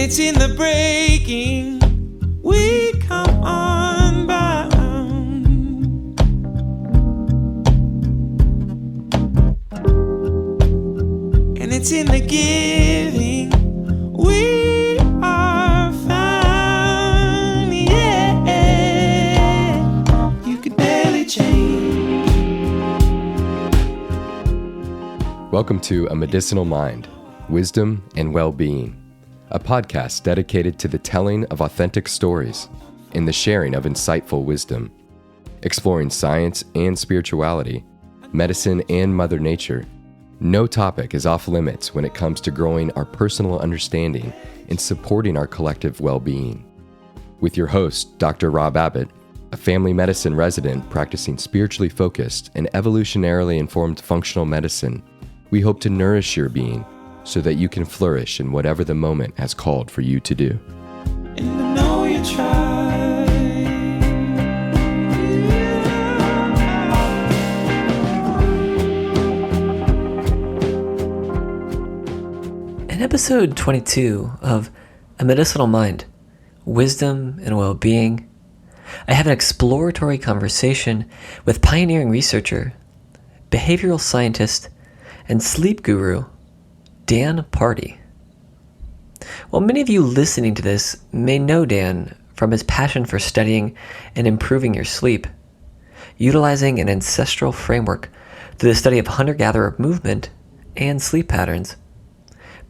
it's in the breaking we come unbound. And it's in the giving we are found. Yeah, you could barely change. Welcome to A Medicinal Mind, Wisdom and Wellbeing, a podcast dedicated to the telling of authentic stories and the sharing of insightful wisdom, exploring science and spirituality, medicine and Mother Nature. No topic is off limits when it comes to growing our personal understanding and supporting our collective well-being. With your host, Dr. Rob Abbott, a family medicine resident practicing spiritually focused and evolutionarily informed functional medicine, we hope to nourish your being so that you can flourish in whatever the moment has called for you to do. And I know you tried. In episode 22 of A Medicinal Mind, Wisdom and Wellbeing, I have an exploratory conversation with pioneering researcher, behavioral scientist, and sleep guru, Dan Pardi. Well, many of you listening to this may know Dan from his passion for studying and improving your sleep, utilizing an ancestral framework through the study of hunter-gatherer movement and sleep patterns.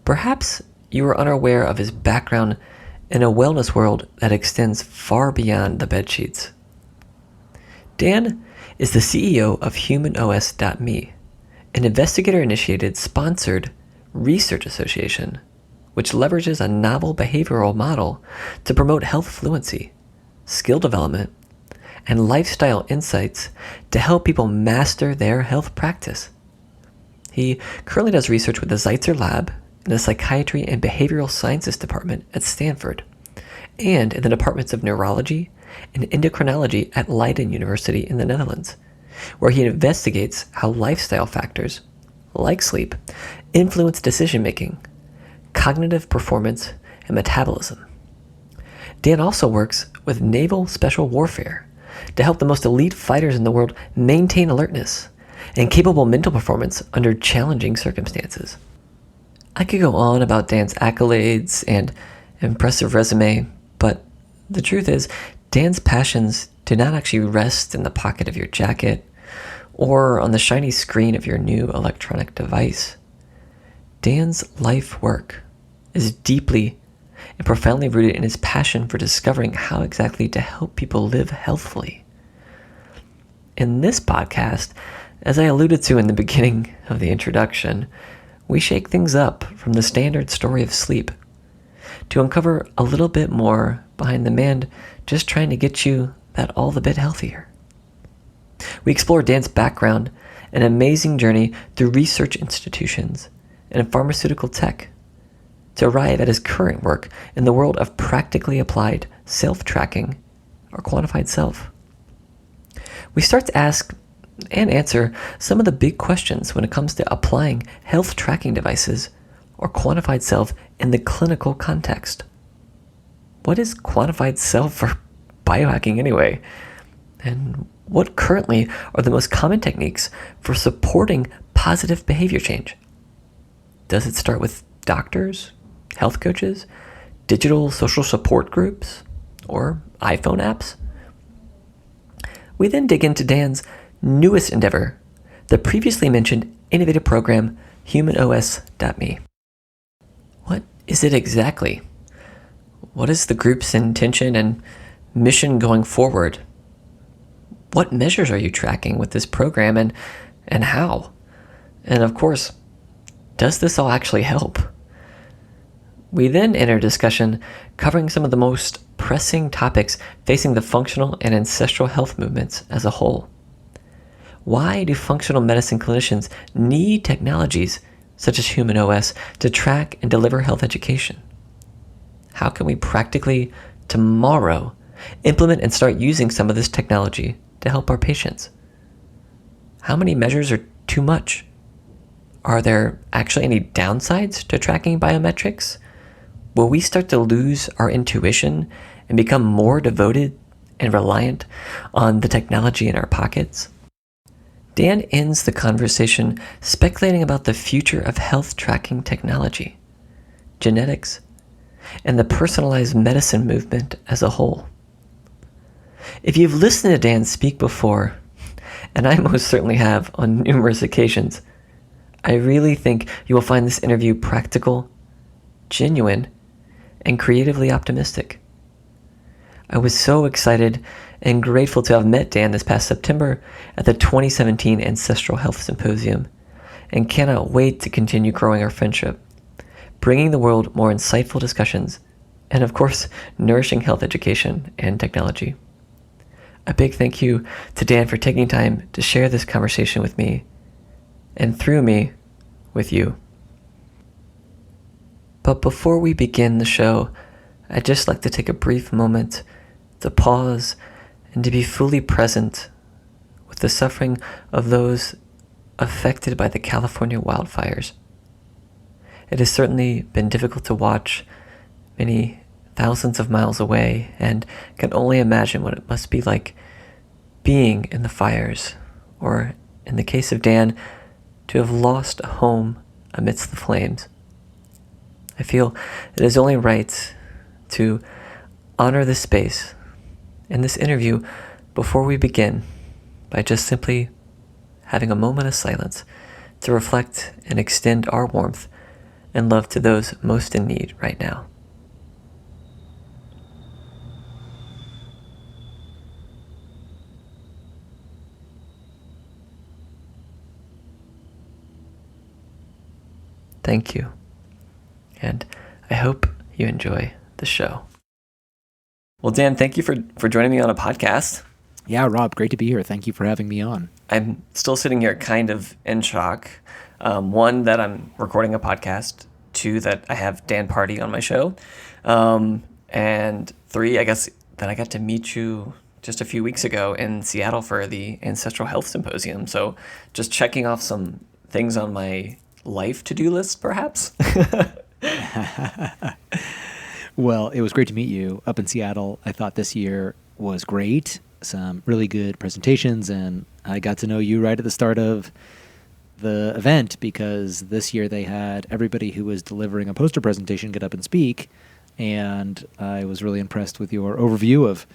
Perhaps you are unaware of his background in a wellness world that extends far beyond the bedsheets. Dan is the CEO of HumanOS.me, an investigator-initiated, sponsored research association, which leverages a novel behavioral model to promote health fluency, skill development, and lifestyle insights to help people master their health practice. He currently does research with the Zeitzer Lab in the Psychiatry and Behavioral Sciences Department at Stanford, and in the departments of Neurology and Endocrinology at Leiden University in the Netherlands, where he investigates how lifestyle factors, like sleep, influence decision-making, cognitive performance, and metabolism. Dan also works with naval special warfare to help the most elite fighters in the world maintain alertness and capable mental performance under challenging circumstances. I could go on about Dan's accolades and impressive resume, but the truth is, Dan's passions do not actually rest in the pocket of your jacket or on the shiny screen of your new electronic device. Dan's life work is deeply and profoundly rooted in his passion for discovering how exactly to help people live healthfully. In this podcast, as I alluded to in the beginning of the introduction, we shake things up from the standard story of sleep to uncover a little bit more behind the man just trying to get you that all the bit healthier. We explore Dan's background, an amazing journey through research institutions and pharmaceutical tech to arrive at his current work in the world of practically applied self-tracking or quantified self. We start to ask and answer some of the big questions when it comes to applying health tracking devices or quantified self in the clinical context. What is quantified self or biohacking anyway? And what currently are the most common techniques for supporting positive behavior change? Does it start with doctors, health coaches, digital social support groups, or iPhone apps? We then dig into Dan's newest endeavor, the previously mentioned innovative program, HumanOS.me. What is it exactly? What is the group's intention and mission going forward? What measures are you tracking with this program and how? And of course, does this all actually help? We then enter discussion covering some of the most pressing topics facing the functional and ancestral health movements as a whole. Why do functional medicine clinicians need technologies such as HumanOS to track and deliver health education? How can we practically, tomorrow, implement and start using some of this technology to help our patients? How many measures are too much? Are there actually any downsides to tracking biometrics? Will we start to lose our intuition and become more devoted and reliant on the technology in our pockets? Dan ends the conversation speculating about the future of health tracking technology, genetics, and the personalized medicine movement as a whole. If you've listened to Dan speak before, and I most certainly have on numerous occasions, I really think you will find this interview practical, genuine, and creatively optimistic. I was so excited and grateful to have met Dan this past September at the 2017 Ancestral Health Symposium, and cannot wait to continue growing our friendship, bringing the world more insightful discussions, and of course, nourishing health education and technology. A big thank you to Dan for taking time to share this conversation with me, and through me, with you. But before we begin the show, I'd just like to take a brief moment to pause and to be fully present with the suffering of those affected by the California wildfires. It has certainly been difficult to watch, many thousands of miles away, and can only imagine what it must be like being in the fires, or in the case of Dan, to have lost a home amidst the flames. I feel it is only right to honor this space in this interview before we begin by just simply having a moment of silence to reflect and extend our warmth and love to those most in need right now. Thank you, and I hope you enjoy the show. Well, Dan, thank you for joining me on a podcast. Yeah, Rob, great to be here. Thank you for having me on. I'm still sitting here kind of in shock. One, that I'm recording a podcast. Two, that I have Dan Pardi on my show. And three, I guess, that I got to meet you just a few weeks ago in Seattle for the Ancestral Health Symposium. So just checking off some things on my life to-do list, perhaps. Well, it was great to meet you up in Seattle. I thought this year was great. Some really good presentations, and I got to know you right at the start of the event, because this year they had everybody who was delivering a poster presentation get up and speak, and I was really impressed with your overview of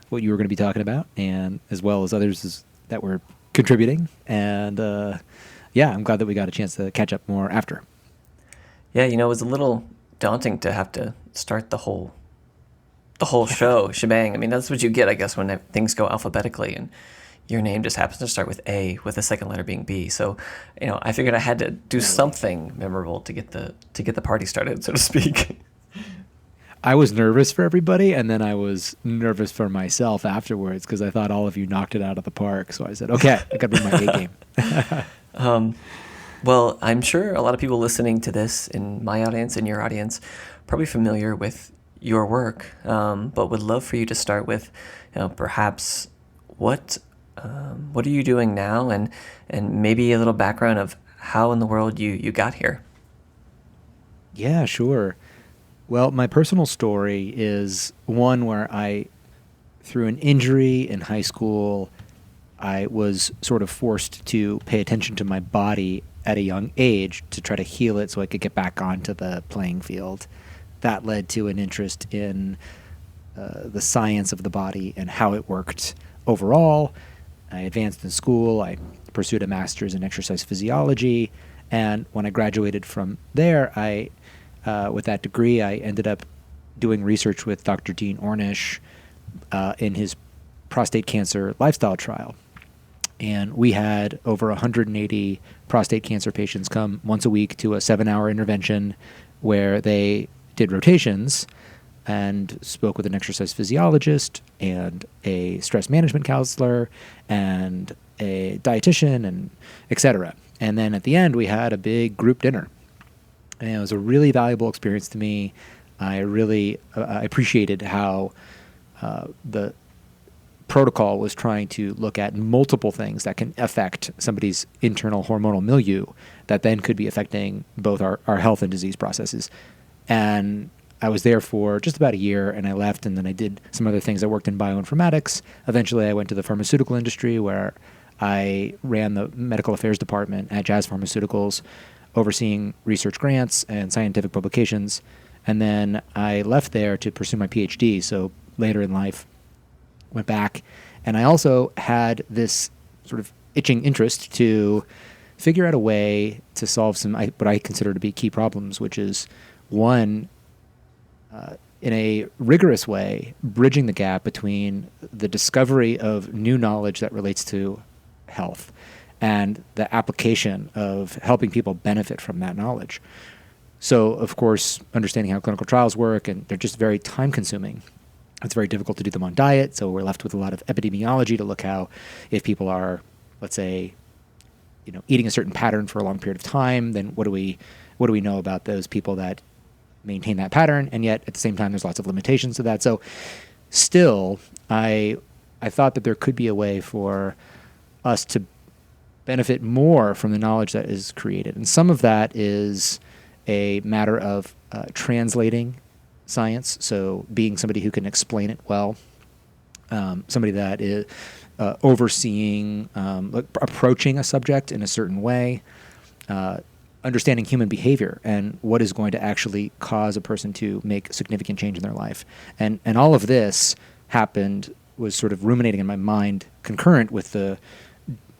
what you were going to be talking about, and as well as others that were contributing. And yeah, I'm glad that we got a chance to catch up more after. Yeah, it was a little daunting to have to start the whole show shebang. I mean, that's what you get, I guess, when things go alphabetically and your name just happens to start with A, with the second letter being B. So, I figured I had to do something memorable to get the party started, so to speak. I was nervous for everybody, and then I was nervous for myself afterwards, because I thought all of you knocked it out of the park. So I said, okay, I got to bring my A game. Well, I'm sure a lot of people listening to this in my audience and your audience probably familiar with your work, but would love for you to start with, perhaps what are you doing now, and maybe a little background of how in the world you got here. Yeah, sure. Well, my personal story is one where through an injury in high school, I was sort of forced to pay attention to my body at a young age to try to heal it so I could get back onto the playing field. That led to an interest in the science of the body and how it worked overall. I advanced in school. I pursued a master's in exercise physiology. And when I graduated from there, with that degree, I ended up doing research with Dr. Dean Ornish in his prostate cancer lifestyle trial. And we had over 180 prostate cancer patients come once a week to a 7-hour intervention where they did rotations and spoke with an exercise physiologist and a stress management counselor and a dietitian, and et cetera. And then at the end, we had a big group dinner. And it was a really valuable experience to me. I really appreciated how the protocol was trying to look at multiple things that can affect somebody's internal hormonal milieu that then could be affecting both our health and disease processes. And I was there for just about a year, and I left, and then I did some other things. I worked in bioinformatics. Eventually, I went to the pharmaceutical industry, where I ran the medical affairs department at Jazz Pharmaceuticals, overseeing research grants and scientific publications. And then I left there to pursue my Ph.D. So later in life, went back. And I also had this sort of itching interest to figure out a way to solve some what I consider to be key problems, which is, one, in a rigorous way, bridging the gap between the discovery of new knowledge that relates to health and the application of helping people benefit from that knowledge. So, of course, understanding how clinical trials work, and they're just very time-consuming. It's very difficult to do them on diet, so we're left with a lot of epidemiology to look how, if people are, let's say, eating a certain pattern for a long period of time, then what do we know about those people that maintain that pattern? And yet, at the same time, there's lots of limitations to that. So, still, I thought that there could be a way for us to benefit more from the knowledge that is created. And some of that is a matter of translating science, so being somebody who can explain it well, somebody that is overseeing, approaching a subject in a certain way, understanding human behavior and what is going to actually cause a person to make significant change in their life. And all of this was sort of ruminating in my mind concurrent with the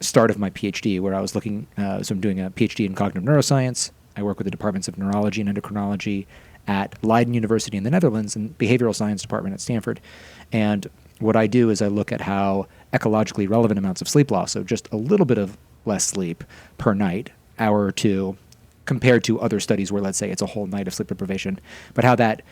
start of my PhD, where I was looking, so I'm doing a PhD in cognitive neuroscience. I work with the departments of neurology and endocrinology at Leiden University in the Netherlands and behavioral science department at Stanford. And what I do is I look at how ecologically relevant amounts of sleep loss, so just a little bit of less sleep per night, hour or two, compared to other studies where, let's say, it's a whole night of sleep deprivation, but how that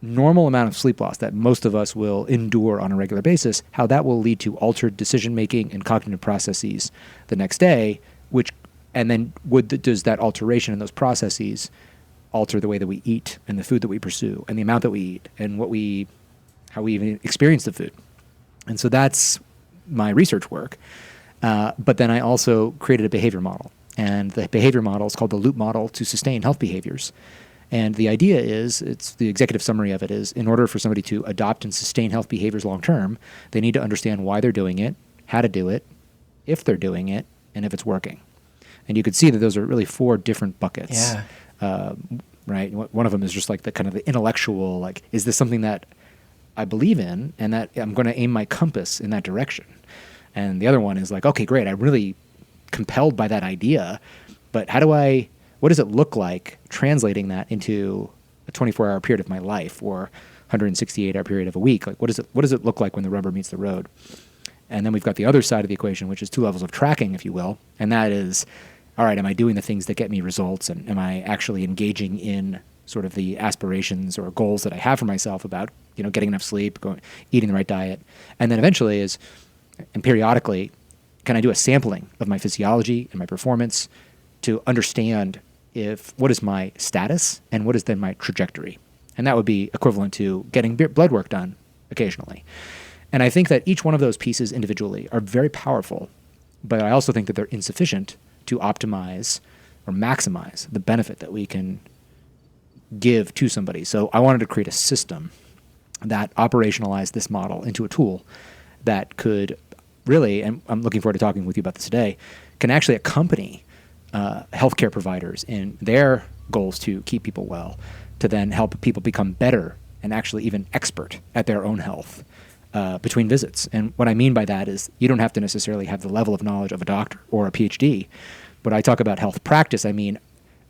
normal amount of sleep loss that most of us will endure on a regular basis, how that will lead to altered decision-making and cognitive processes the next day, and then does that alteration in those processes alter the way that we eat and the food that we pursue and the amount that we eat and how we even experience the food. And so that's my research work. But then I also created a behavior model. And the behavior model is called the loop model to sustain health behaviors. And the idea is, it's the executive summary of it is, in order for somebody to adopt and sustain health behaviors long term, they need to understand why they're doing it, how to do it, if they're doing it, and if it's working. And you could see that those are really 4 different buckets. Yeah. Right? One of them is just like the kind of the intellectual, like, is this something that I believe in and that I'm going to aim my compass in that direction? And the other one is like, okay, great, I'm really compelled by that idea, but what does it look like translating that into a 24-hour period of my life or 168-hour period of a week? Like, what does it look like when the rubber meets the road? And then we've got the other side of the equation, which is 2 levels of tracking, if you will, and that is, all right, am I doing the things that get me results, and am I actually engaging in sort of the aspirations or goals that I have for myself about, getting enough sleep, eating the right diet, and then eventually and periodically, can I do a sampling of my physiology and my performance to understand what is my status and what is then my trajectory? And that would be equivalent to getting blood work done occasionally. And I think that each one of those pieces individually are very powerful, but I also think that they're insufficient to optimize or maximize the benefit that we can give to somebody. So I wanted to create a system that operationalized this model into a tool that could really, and I'm looking forward to talking with you about this today, can actually accompany healthcare providers in their goals to keep people well, to then help people become better and actually even expert at their own health between visits. And what I mean by that is you don't have to necessarily have the level of knowledge of a doctor or a PhD. When I talk about health practice, I mean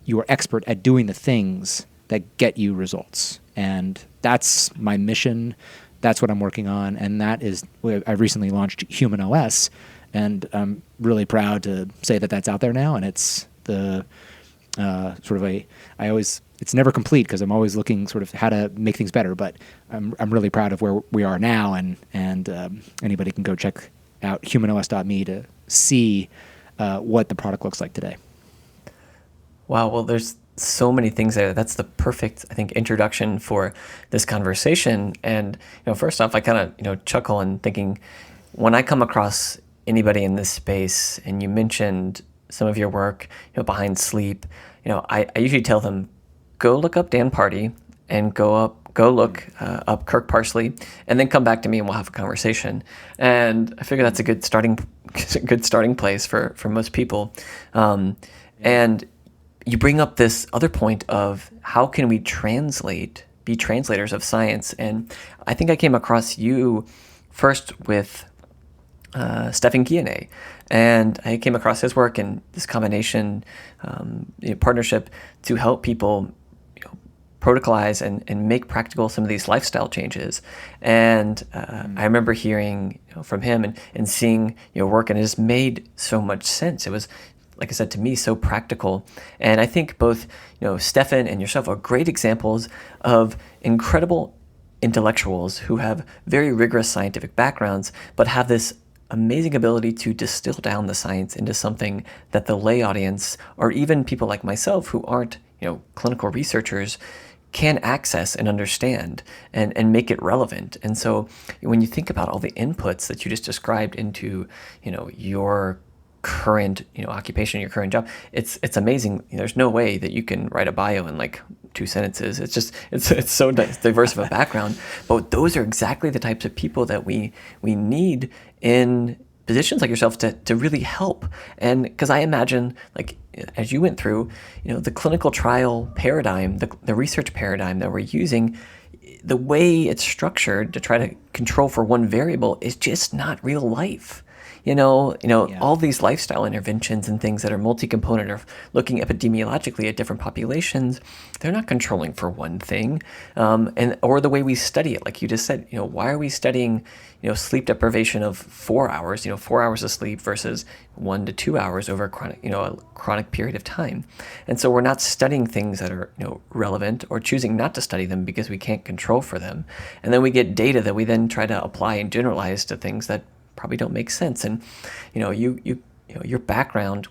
you are expert at doing the things that get you results. And that's my mission. That's what I'm working on. And that is, I've recently launched Human OS, and I'm really proud to say that that's out there now. And it's the it's never complete because I'm always looking sort of how to make things better, but I'm really proud of where we are now. And anybody can go check out humanos.me to see what the product looks like today. Wow. Well, there's so many things there. That's the perfect, I think, introduction for this conversation. And, first off, I kind of, chuckle and thinking, when I come across anybody in this space and you mentioned some of your work, behind sleep, I usually tell them, go look up Dan Pardi and go look up Kirk Parsley, and then come back to me and we'll have a conversation. And I figure that's a good starting place for most people. And you bring up this other point of how can we be translators of science. And I think I came across you first with Stephen Guyenet, and I came across his work and this combination partnership to help people protocolize and make practical some of these lifestyle changes. And I remember hearing from him and seeing your work, and it just made so much sense. It was, like I said, to me, so practical. And I think both Stefan and yourself are great examples of incredible intellectuals who have very rigorous scientific backgrounds, but have this amazing ability to distill down the science into something that the lay audience, or even people like myself who aren't clinical researchers, can access and understand and make it relevant. And so when you think about all the inputs that you just described into your current occupation, your current job, it's amazing. There's no way that you can write a bio in like 2 sentences. It's so diverse of a background. But those are exactly the types of people that we need in positions like yourself to really help. And because I imagine, like, as you went through, the clinical trial paradigm, the research paradigm that we're using, the way it's structured to try to control for one variable is just not real life. All these lifestyle interventions and things that are multi-component, or looking epidemiologically at different populations, they're not controlling for one thing. Or the way we study it, like you just said, why are we studying, sleep deprivation of 4 hours, 4 hours of sleep versus 1 to 2 hours over a chronic period of time. And so we're not studying things that are, relevant, or choosing not to study them because we can't control for them. And then we get data that we then try to apply and generalize to things that probably don't make sense. And your background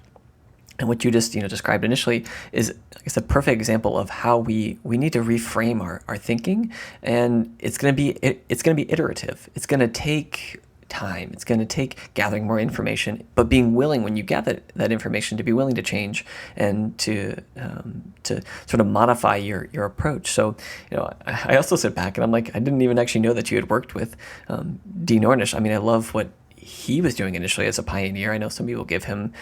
and what you just described initially is, like I said, a perfect example of how we need to reframe our thinking. And it's going to be iterative. It's going to take time. It's going to take gathering more information, but being willing, when you gather that information, to be willing to change and to sort of modify your approach. So, I also sit back and I'm like, I didn't even actually know that you had worked with Dean Ornish. I mean, I love what he was doing initially as a pioneer. I know some people give him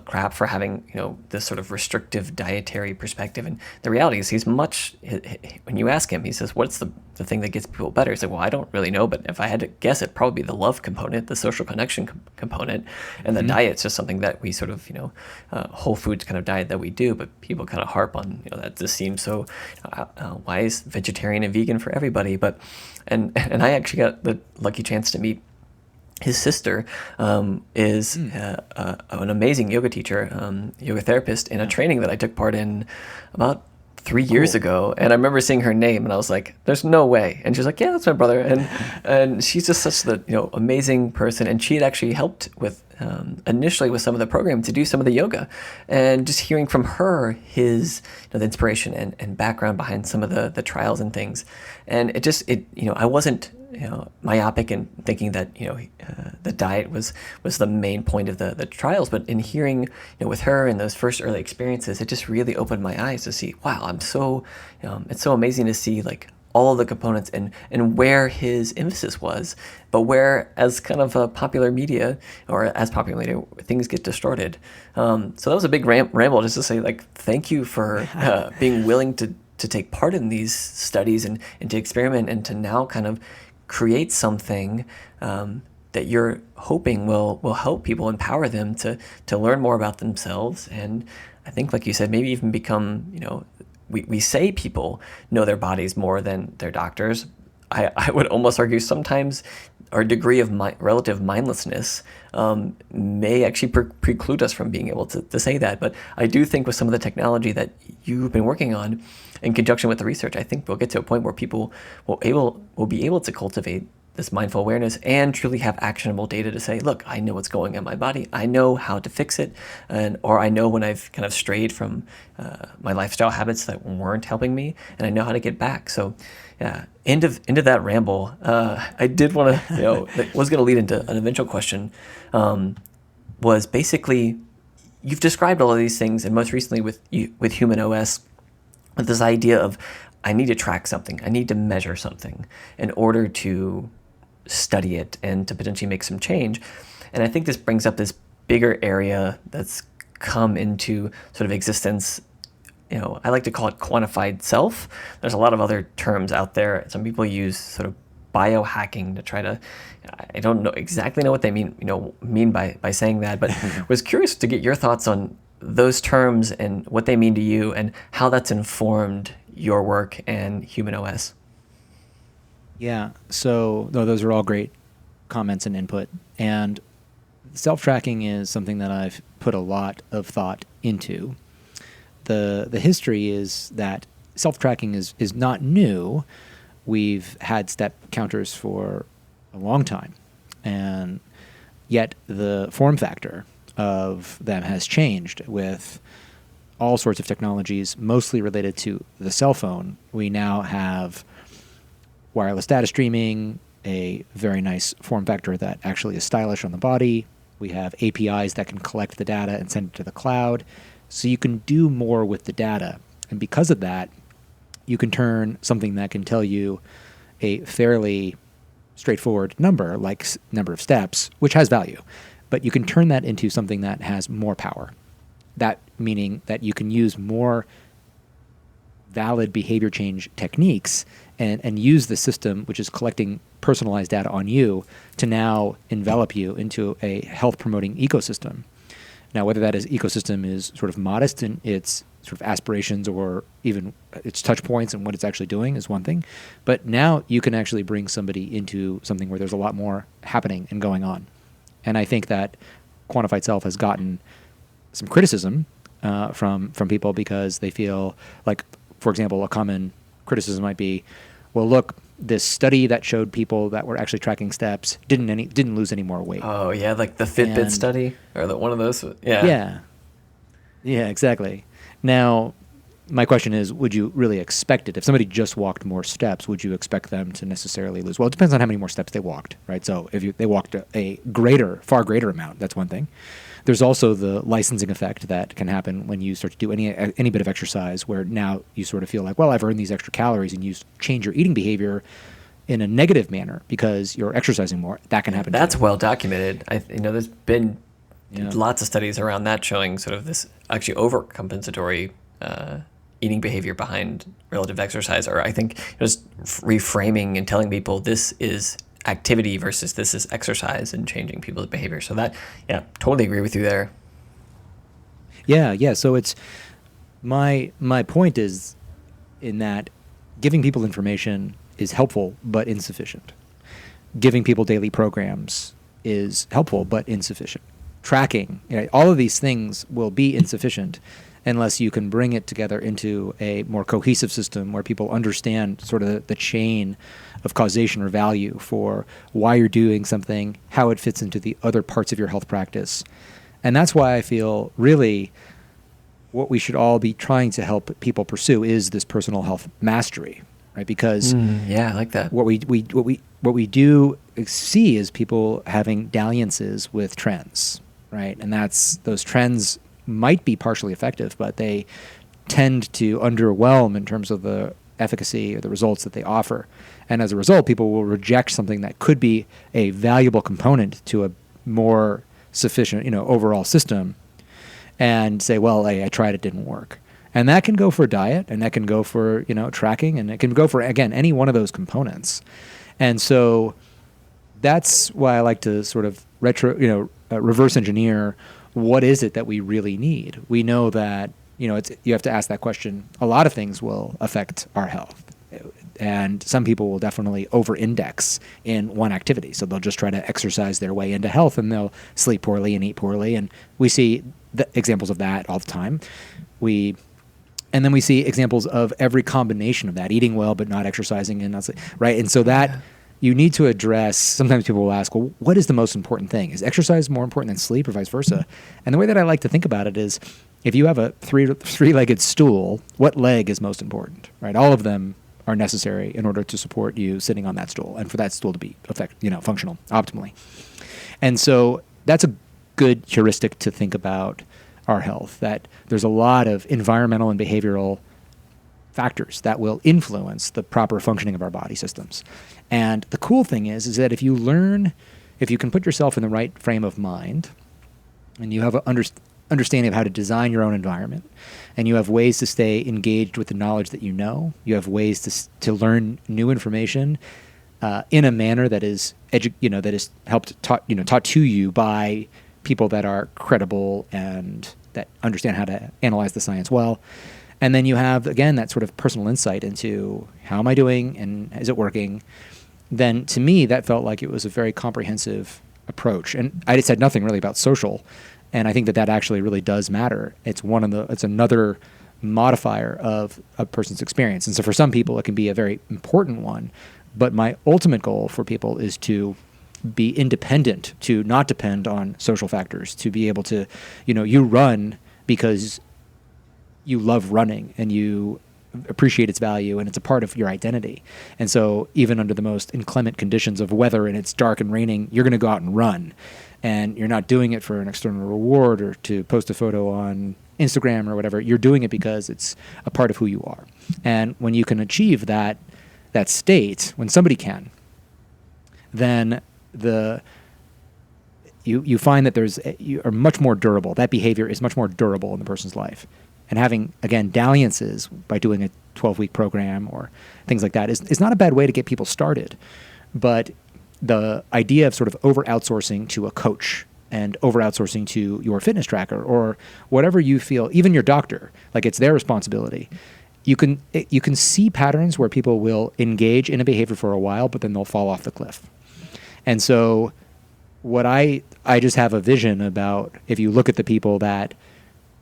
crap for having this sort of restrictive dietary perspective, and the reality is when you ask him, he says, what's the thing that gets people better? He's like, well, I don't really know, but if I had to guess, it'd probably be the love component, the social connection component, and the diet's just something that we sort of whole foods kind of diet that we do, but people kind of harp on that this seems so why is vegetarian and vegan for everybody? But and I actually got the lucky chance to meet his sister, is an amazing yoga teacher, yoga therapist, in a training that I took part in about 3 years ago. And I remember seeing her name and I was like, there's no way. And she's like, yeah, that's my brother. And she's just such the amazing person. And she had actually helped with initially with some of the program to do some of the yoga, and just hearing from her his the inspiration and background behind some of the trials and things. And I wasn't myopic in thinking that the diet was the main point of the trials, but in hearing with her and those first early experiences, it just really opened my eyes to see, wow, it's so amazing to see like all of the components and where his emphasis was, but where as kind of a popular media, or as popular media, things get distorted. So that was a big ramble just to say, like, thank you for being willing to take part in these studies and to experiment, and to now kind of create something that you're hoping will help people, empower them to learn more about themselves. And I think, like you said, maybe even become, we say people know their bodies more than their doctors. I would almost argue sometimes our degree of relative mindlessness may actually preclude us from being able to say that. But I do think with some of the technology that you've been working on in conjunction with the research, I think we'll get to a point where people will be able to cultivate this mindful awareness and truly have actionable data to say, look, I know what's going on in my body. I know how to fix it. Or I know when I've kind of strayed from my lifestyle habits that weren't helping me, and I know how to get back. So yeah, end of that ramble. I did want to, that was going to lead into an eventual question, was basically, you've described all of these things, and most recently with Human OS, with this idea of, I need to track something. I need to measure something in order to study it and to potentially make some change. And I think this brings up this bigger area that's come into sort of existence. I like to call it quantified self. There's a lot of other terms out there. Some people use sort of biohacking to try to, I don't know exactly know what they mean by saying that, but was curious to get your thoughts on those terms and what they mean to you and how that's informed your work and Human OS. Yeah. So those are all great comments and input. And self-tracking is something that I've put a lot of thought into. The history is that self-tracking is not new. We've had step counters for a long time, and yet the form factor of them has changed with all sorts of technologies, mostly related to the cell phone. We now have wireless data streaming, a very nice form factor that actually is stylish on the body. We have APIs that can collect the data and send it to the cloud. So you can do more with the data. And because of that, you can turn something that can tell you a fairly straightforward number, like number of steps, which has value, but you can turn that into something that has more power. That meaning that you can use more valid behavior change techniques and use the system, which is collecting personalized data on you, to now envelop you into a health promoting ecosystem. Now, whether that ecosystem is sort of modest in its sort of aspirations or even its touch points and what it's actually doing is one thing. But now you can actually bring somebody into something where there's a lot more happening and going on. And I think that quantified self has gotten some criticism from people because they feel like, for example, a common criticism might be, well, look, this study that showed people that were actually tracking steps didn't lose any more weight. Oh yeah, like the Fitbit study or one of those. Yeah, exactly. Now, my question is, would you really expect it? If somebody just walked more steps, would you expect them to necessarily lose? Well, it depends on how many more steps they walked, right? So if they walked a far greater amount, that's one thing. There's also the licensing effect that can happen when you start to do any bit of exercise, where now you sort of feel like, well, I've earned these extra calories, and you change your eating behavior in a negative manner because you're exercising more. That can happen. That's well documented. There's been lots of studies around that showing sort of this actually overcompensatory eating behavior behind relative exercise, or I think just reframing and telling people this is activity versus this is exercise and changing people's behavior. So that, totally agree with you there. Yeah. So it's my point is in that giving people information is helpful but insufficient. Giving people daily programs is helpful but insufficient. Tracking, all of these things will be insufficient unless you can bring it together into a more cohesive system where people understand sort of the chain of causation or value for why you're doing something, how it fits into the other parts of your health practice. And that's why I feel really what we should all be trying to help people pursue is this personal health mastery, right? Because I like that. What we do see is people having dalliances with trends, right? And those trends might be partially effective, but they tend to underwhelm in terms of the efficacy or the results that they offer. And as a result, people will reject something that could be a valuable component to a more sufficient, overall system and say, well, I tried, it didn't work. And that can go for diet, and that can go for, tracking, and it can go for, again, any one of those components. And so that's why I like to sort of reverse engineer what is it that we really need. We know that, you have to ask that question. A lot of things will affect our health. And some people will definitely over-index in one activity. So they'll just try to exercise their way into health, and they'll sleep poorly and eat poorly. And we see the examples of that all the time. And then we see examples of every combination of that, eating well but not exercising, and not, right? And so that you need to address. Sometimes people will ask, well, what is the most important thing? Is exercise more important than sleep, or vice versa? And the way that I like to think about it is, if you have a three-legged stool, what leg is most important, right? All of them are necessary in order to support you sitting on that stool and for that stool to be functional optimally. And so that's a good heuristic to think about our health, that there's a lot of environmental and behavioral factors that will influence the proper functioning of our body systems. And the cool thing is that if you can put yourself in the right frame of mind, and you have an understanding of how to design your own environment, and you have ways to stay engaged with the knowledge that you know, you have ways to learn new information in a manner that is that is taught to you by people that are credible and that understand how to analyze the science well. And then you have, again, that sort of personal insight into how am I doing and is it working? Then to me, that felt like it was a very comprehensive approach. And I said nothing really about social. And I think that actually really does matter. It's another modifier of a person's experience. And so for some people, it can be a very important one. But my ultimate goal for people is to be independent, to not depend on social factors, to be able to, you run because you love running and you appreciate its value and it's a part of your identity. And so even under the most inclement conditions of weather and it's dark and raining, you're going to go out and run. And you're not doing it for an external reward or to post a photo on Instagram or whatever. You're doing it because it's a part of who you are. And when you can achieve that state, when somebody can, then you find that you are much more durable. That behavior is much more durable in the person's life. And having, again, dalliances by doing a 12-week program or things like that is not a bad way to get people started. But the idea of sort of over-outsourcing to a coach and over-outsourcing to your fitness tracker or whatever you feel, even your doctor, like it's their responsibility. You can see patterns where people will engage in a behavior for a while, but then they'll fall off the cliff. And so what I just have a vision about, if you look at the people that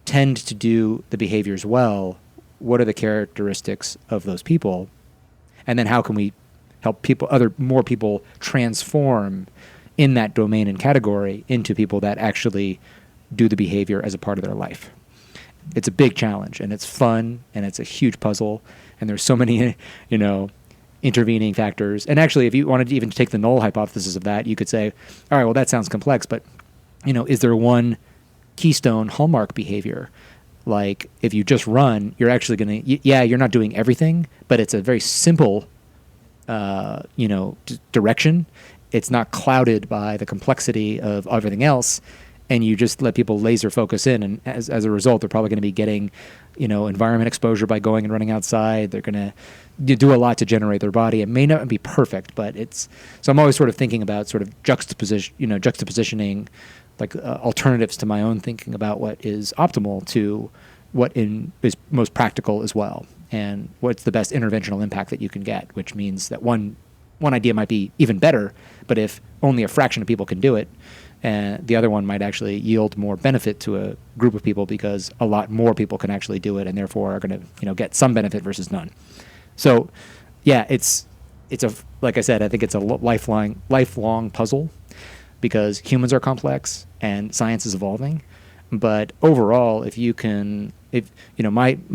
tend to do the behaviors well, what are the characteristics of those people? And then how can we help more people transform in that domain and category into people that actually do the behavior as a part of their life? It's a big challenge, and it's fun, and it's a huge puzzle, and there's so many, intervening factors. And actually, if you wanted to even take the null hypothesis of that, you could say, all right, well, that sounds complex, but, is there one keystone hallmark behavior? Like, if you just run, you're actually going to, you're not doing everything, but it's a very simple, direction. It's not clouded by the complexity of everything else. And you just let people laser focus in. And as a result, they're probably going to be getting, environment exposure by going and running outside. They're going to do a lot to generate their body. It may not be perfect, but so I'm always sort of thinking about sort of juxtapositioning like alternatives to my own thinking about what is optimal to what is most practical as well. And what's the best interventional impact that you can get, which means that one idea might be even better, but if only a fraction of people can do it, the other one might actually yield more benefit to a group of people because a lot more people can actually do it and therefore are going to get some benefit versus none. So yeah, it's like I said, I think it's a lifelong puzzle because humans are complex and science is evolving. But overall, my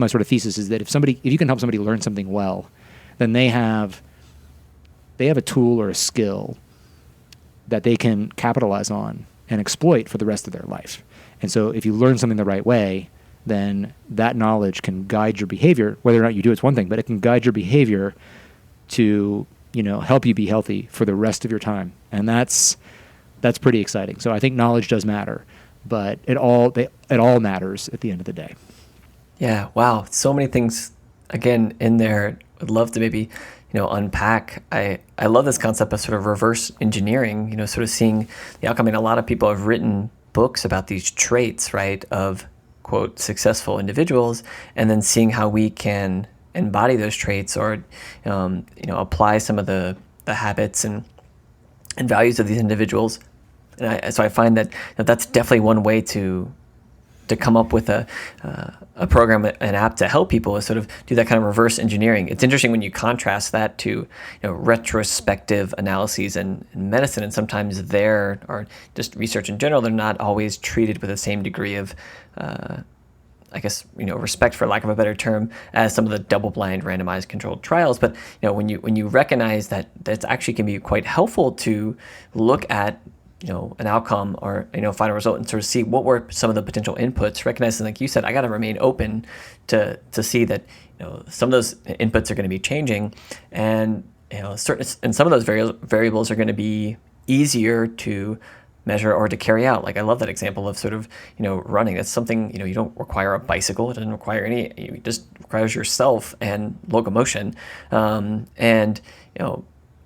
sort of thesis is that if you can help somebody learn something well, then they have a tool or a skill that they can capitalize on and exploit for the rest of their life. And so if you learn something the right way, then that knowledge can guide your behavior. Whether or not you do it's one thing, but it can guide your behavior to, help you be healthy for the rest of your time. And that's pretty exciting. So I think knowledge does matter, but it all matters at the end of the day. Yeah. Wow. So many things again in there. I'd love to maybe unpack. I love this concept of sort of reverse engineering, sort of seeing the outcome. I mean, a lot of people have written books about these traits, right, of, quote, successful individuals, and then seeing how we can embody those traits or, apply some of the habits and values of these individuals. And so I find that that's definitely one way to come up with a program, an app to help people is sort of do that kind of reverse engineering. It's interesting when you contrast that to retrospective analyses in medicine, and sometimes there or just research in general, they're not always treated with the same degree of respect, for lack of a better term, as some of the double-blind randomized controlled trials. But when you recognize that actually can be quite helpful to look at an outcome or final result, and sort of see what were some of the potential inputs, recognizing, like you said, I got to remain open to see that some of those inputs are going to be changing, and some of those variables are going to be easier to measure or to carry out. Like I love that example of sort of running. That's something you don't require a bicycle. It doesn't require it just requires yourself and locomotion, and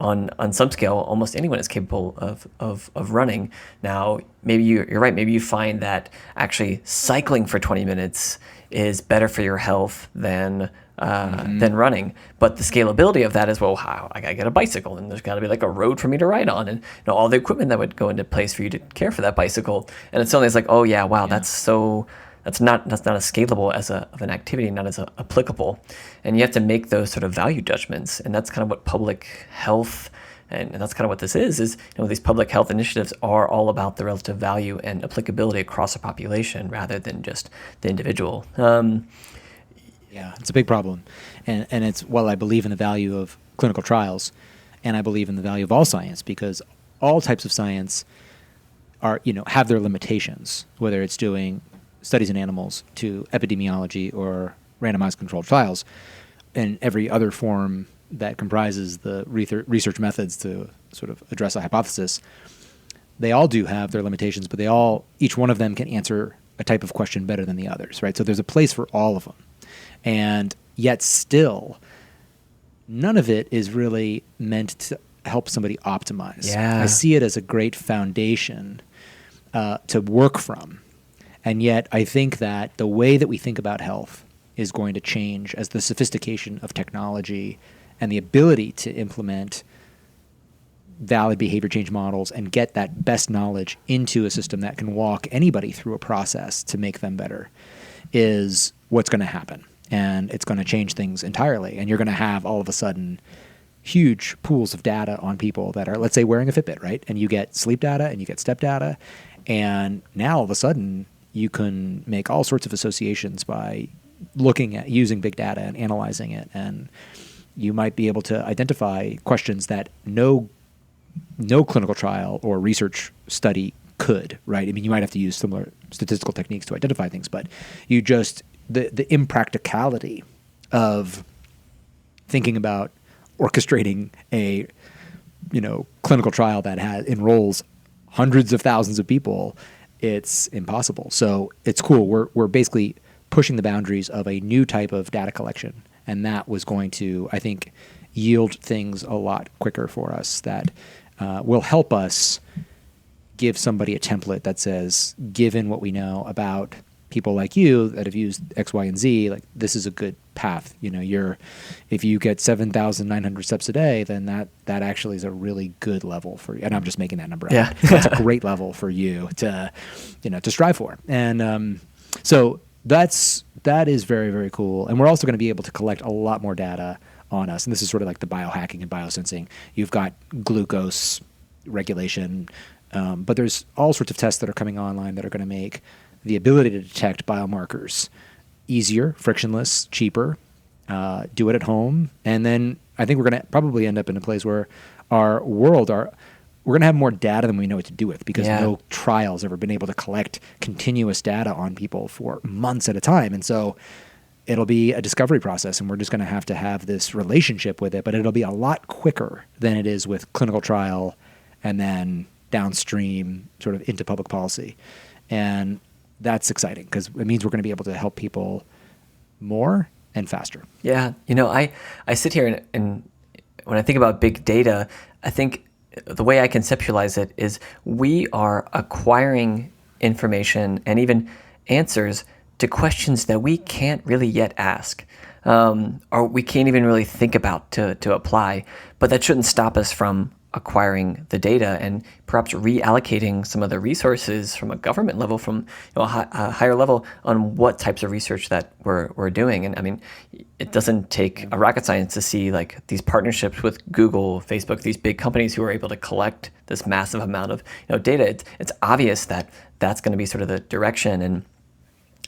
on some scale, almost anyone is capable of running. Now, maybe you're right. Maybe you find that actually cycling for 20 minutes is better for your health than running. But the scalability of that is, well, how I gotta get a bicycle, and there's got to be like a road for me to ride on, and all the equipment that would go into place for you to care for that bicycle. And it's suddenly like, oh yeah, wow, that's not as scalable as of an activity, not as applicable. And you have to make those sort of value judgments. And that's kind of what public health, and that's kind of what this is these public health initiatives are all about the relative value and applicability across a population rather than just the individual. Yeah, it's a big problem. And it's, well, I believe in the value of clinical trials, and I believe in the value of all science, because all types of science are, have their limitations, whether it's doing studies in animals to epidemiology or randomized controlled trials, and every other form that comprises the research methods to sort of address a hypothesis. They all do have their limitations, but each one of them can answer a type of question better than the others, right? So there's a place for all of them. And yet still, none of it is really meant to help somebody optimize. Yeah. I see it as a great foundation to work from. And yet I think that the way that we think about health is going to change as the sophistication of technology and the ability to implement valid behavior change models and get that best knowledge into a system that can walk anybody through a process to make them better is what's going to happen. And it's going to change things entirely. And you're going to have all of a sudden huge pools of data on people that are, let's say, wearing a Fitbit, right? And you get sleep data and you get step data. And now all of a sudden you can make all sorts of associations by looking at using big data and analyzing it. And you might be able to identify questions that no clinical trial or research study could, right? I mean, you might have to use similar statistical techniques to identify things, but you just, the impracticality of thinking about orchestrating a, clinical trial that enrolls hundreds of thousands of people, it's impossible. So it's cool. We're basically pushing the boundaries of a new type of data collection. And that was going to, I think, yield things a lot quicker for us that will help us give somebody a template that says, given what we know about people like you that have used X, Y, and Z, like this is a good path. If you get 7,900 steps a day, then that actually is a really good level for you. And I'm just making that number up. Yeah. That's a great level for you to strive for. And so that is very, very cool. And we're also going to be able to collect a lot more data on us. And this is sort of like the biohacking and biosensing. You've got glucose regulation, but there's all sorts of tests that are coming online that are going to make the ability to detect biomarkers easier, frictionless, cheaper, do it at home. And then I think we're going to probably end up in a place where we're going to have more data than we know what to do with, because no trial has ever been able to collect continuous data on people for months at a time. And so it'll be a discovery process, and we're just going to have this relationship with it, but it'll be a lot quicker than it is with clinical trial and then downstream sort of into public policy. And that's exciting because it means we're going to be able to help people more and faster. Yeah. I sit here and when I think about big data, I think the way I conceptualize it is we are acquiring information and even answers to questions that we can't really yet ask, or we can't even really think about to apply. But that shouldn't stop us from acquiring the data and perhaps reallocating some of the resources from a government level, from a higher level, on what types of research that we're doing. And I mean, it doesn't take a rocket science to see like these partnerships with Google, Facebook, these big companies who are able to collect this massive amount of data. It's obvious that that's going to be sort of the direction. And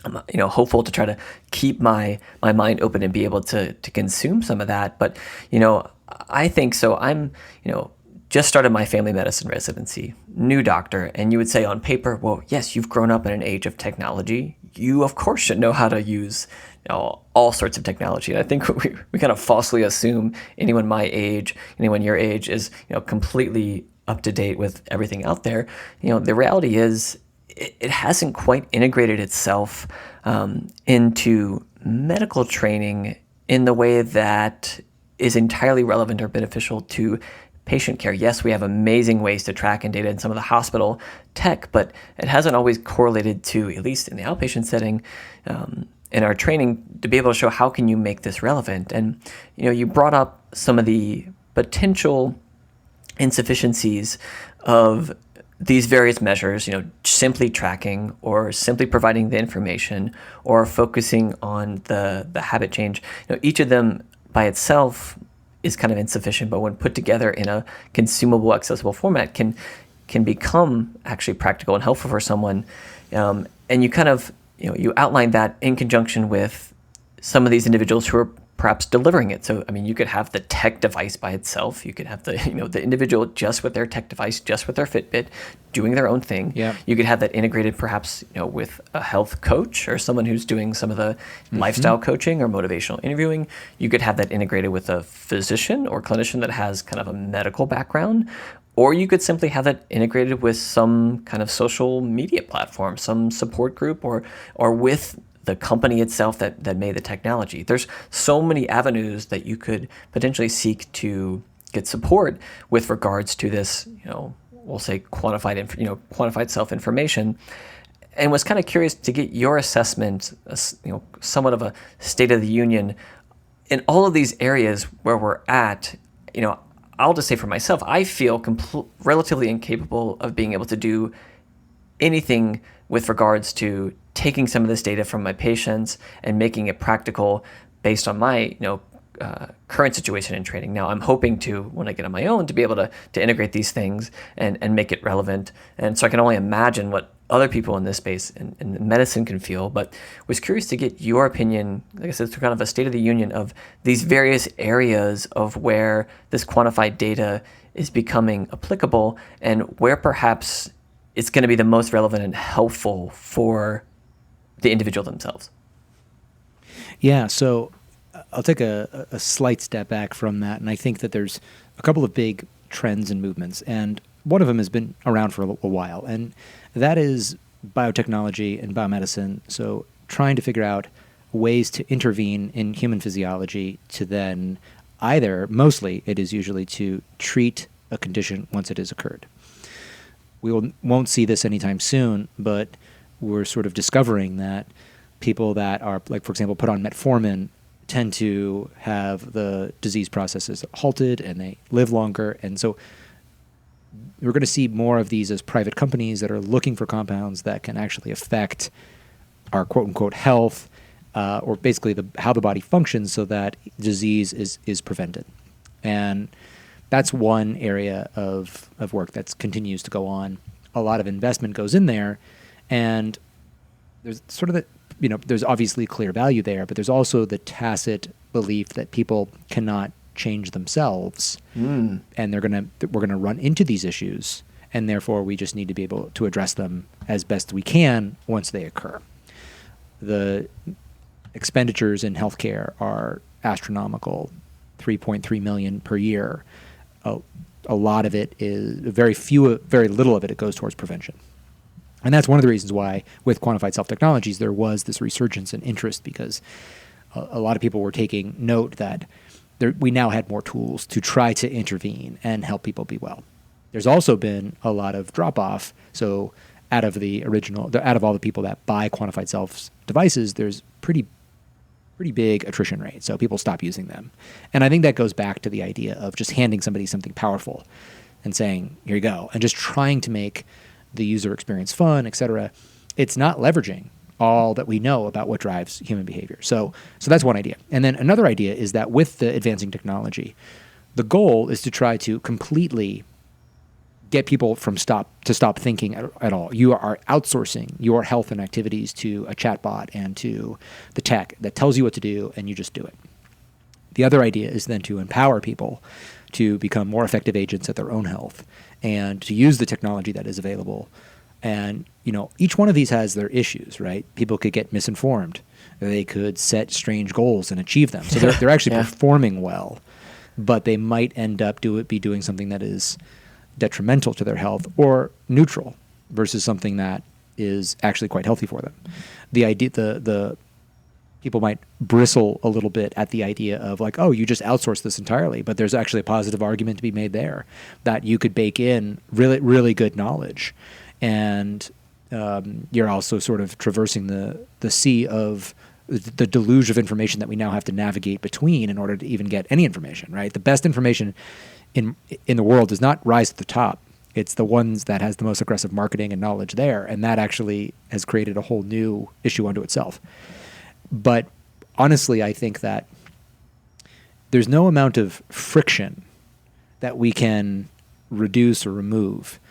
I'm hopeful to try to keep my mind open and be able to consume some of that. But I think so. I'm just started my family medicine residency, new doctor, and you would say on paper, well, yes, you've grown up in an age of technology. You, of course, should know how to use all sorts of technology. And I think we kind of falsely assume anyone my age, anyone your age is completely up to date with everything out there. The reality is it hasn't quite integrated itself into medical training in the way that is entirely relevant or beneficial to patient care. Yes, we have amazing ways to track and data in some of the hospital tech, but it hasn't always correlated to, at least in the outpatient setting, in our training, to be able to show how can you make this relevant. And you brought up some of the potential insufficiencies of these various measures, simply tracking or simply providing the information or focusing on the habit change. Each of them by itself is kind of insufficient, but when put together in a consumable, accessible format can become actually practical and helpful for someone. And you kind of, you outline that in conjunction with some of these individuals who are perhaps delivering it. So, you could have the tech device by itself. You could have the individual just with their tech device, just with their Fitbit, doing their own thing. Yeah. You could have that integrated perhaps, with a health coach or someone who's doing some of the lifestyle coaching or motivational interviewing. You could have that integrated with a physician or clinician that has kind of a medical background. Or you could simply have that integrated with some kind of social media platform, some support group, or with the company itself that made the technology. There's so many avenues that you could potentially seek to get support with regards to this, we'll say quantified self-information. And was kind of curious to get your assessment, somewhat of a state of the union in all of these areas where we're at. I'll just say for myself, I feel relatively incapable of being able to do anything with regards to taking some of this data from my patients and making it practical based on my current situation and training. Now I'm hoping to, when I get on my own, to be able to integrate these things and make it relevant. And so I can only imagine what other people in this space and medicine can feel, but was curious to get your opinion, like I said, it's kind of a state of the union of these various areas of where this quantified data is becoming applicable and where perhaps it's going to be the most relevant and helpful for the individual themselves. Yeah, so I'll take a slight step back from that, and I think that there's a couple of big trends and movements, and one of them has been around for a while, and that is biotechnology and biomedicine. So trying to figure out ways to intervene in human physiology to then either, mostly it is usually to treat a condition once it has occurred. We won't see this anytime soon, but we're sort of discovering that people that are, like, for example, put on metformin tend to have the disease processes halted and they live longer. And so we're going to see more of these as private companies that are looking for compounds that can actually affect our quote-unquote health, or basically how the body functions so that disease is prevented. And that's one area of work that continues to go on. A lot of investment goes in there, and there's sort of there's obviously clear value there, but there's also the tacit belief that people cannot change themselves, and we're gonna run into these issues, and therefore we just need to be able to address them as best we can once they occur. The expenditures in healthcare are astronomical, $3.3 million per year. A lot of it is very little of it goes towards prevention. And that's one of the reasons why with quantified self-technologies there was this resurgence in interest, because a lot of people were taking note that we now had more tools to try to intervene and help people be well. There's also been a lot of drop-off. So out of all the people that buy quantified self devices, there's pretty big attrition rate. So people stop using them. And I think that goes back to the idea of just handing somebody something powerful and saying, here you go, and just trying to make the user experience fun, et cetera. It's not leveraging all that we know about what drives human behavior. So that's one idea. And then another idea is that with the advancing technology, the goal is to try to completely get people to stop thinking at all. You are outsourcing your health and activities to a chatbot and to the tech that tells you what to do, and you just do it. The other idea is then to empower people to become more effective agents at their own health and to use the technology that is available. And, each one of these has their issues, right? People could get misinformed. They could set strange goals and achieve them. So they're actually performing well, but they might end up be doing something that is detrimental to their health or neutral versus something that is actually quite healthy for them. The idea, the people might bristle a little bit at the idea of like, oh, you just outsource this entirely, but there's actually a positive argument to be made there that you could bake in really, really good knowledge, and you're also sort of traversing the sea of the deluge of information that we now have to navigate between in order to even get any information, right? The best information in the world does not rise to the top. It's the ones that has the most aggressive marketing and knowledge there, and that actually has created a whole new issue unto itself. But honestly, I think that there's no amount of friction that we can reduce or remove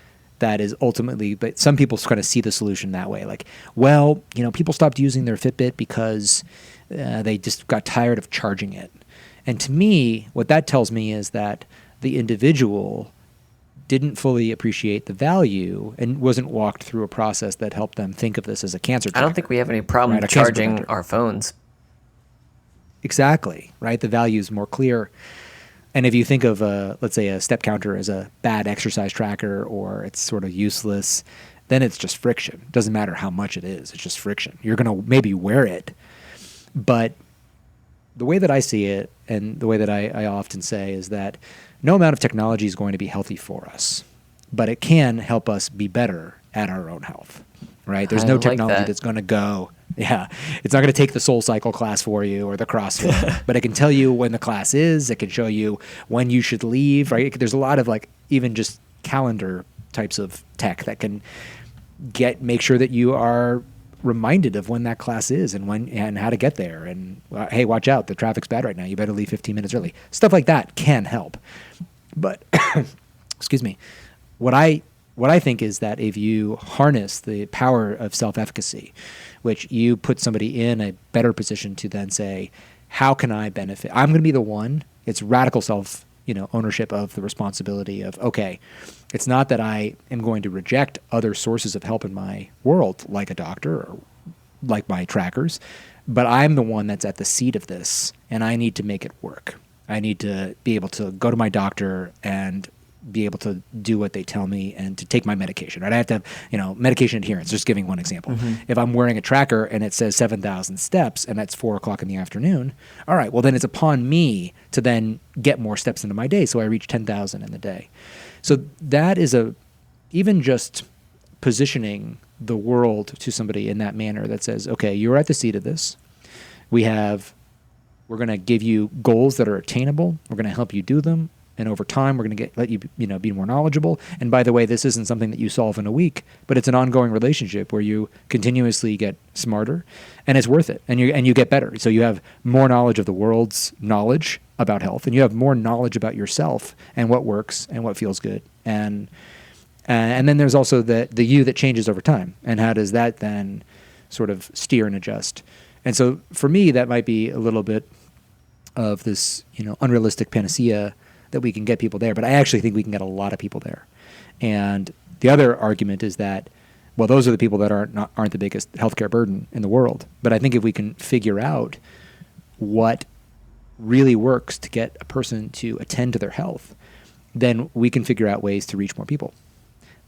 that is ultimately, but some people kind of see the solution that way. Like, well, people stopped using their Fitbit because they just got tired of charging it. And to me, what that tells me is that the individual didn't fully appreciate the value and wasn't walked through a process that helped them think of this as a cancer tracker. I don't think we have any problem charging our phones. Exactly, right? The value is more clear. And if you think of, let's say, a step counter as a bad exercise tracker or it's sort of useless, then it's just friction. It doesn't matter how much it is. It's just friction. You're going to maybe wear it. But the way that I see it and the way that I often say is that no amount of technology is going to be healthy for us, but it can help us be better at our own health, right? There's no technology that's going to go... Yeah, it's not going to take the SoulCycle class for you or the CrossFit, but it can tell you when the class is. It can show you when you should leave, right? There's a lot of even just calendar types of tech that can make sure that you are reminded of when that class is and how to get there. And hey, watch out, the traffic's bad right now. You better leave 15 minutes early. Stuff like that can help. But excuse me, what I think is that if you harness the power of self-efficacy, which you put somebody in a better position to then say, how can I benefit? I'm going to be the one. It's radical ownership of the responsibility of, okay, it's not that I am going to reject other sources of help in my world, like a doctor or like my trackers, but I'm the one that's at the seat of this, and I need to make it work. I need to be able to go to my doctor and be able to do what they tell me and to take my medication, right? I have to have, medication adherence, just giving one example. Mm-hmm. If I'm wearing a tracker and it says 7,000 steps and that's 4:00 in the afternoon, all right, well then it's upon me to then get more steps into my day so I reach 10,000 in the day. So that is even just positioning the world to somebody in that manner that says, okay, you're at the seat of this. We're going to give you goals that are attainable. We're going to help you do them. And over time, we're going to let you be more knowledgeable. And by the way, this isn't something that you solve in a week, but it's an ongoing relationship where you continuously get smarter, and it's worth it. And you get better. So you have more knowledge of the world's knowledge about health, and you have more knowledge about yourself and what works and what feels good. And then there's also the you that changes over time. And how does that then sort of steer and adjust? And so for me, that might be a little bit of this unrealistic panacea that we can get people there, but I actually think we can get a lot of people there. And the other argument is that, well, those are the people that aren't the biggest healthcare burden in the world. But I think if we can figure out what really works to get a person to attend to their health, then we can figure out ways to reach more people.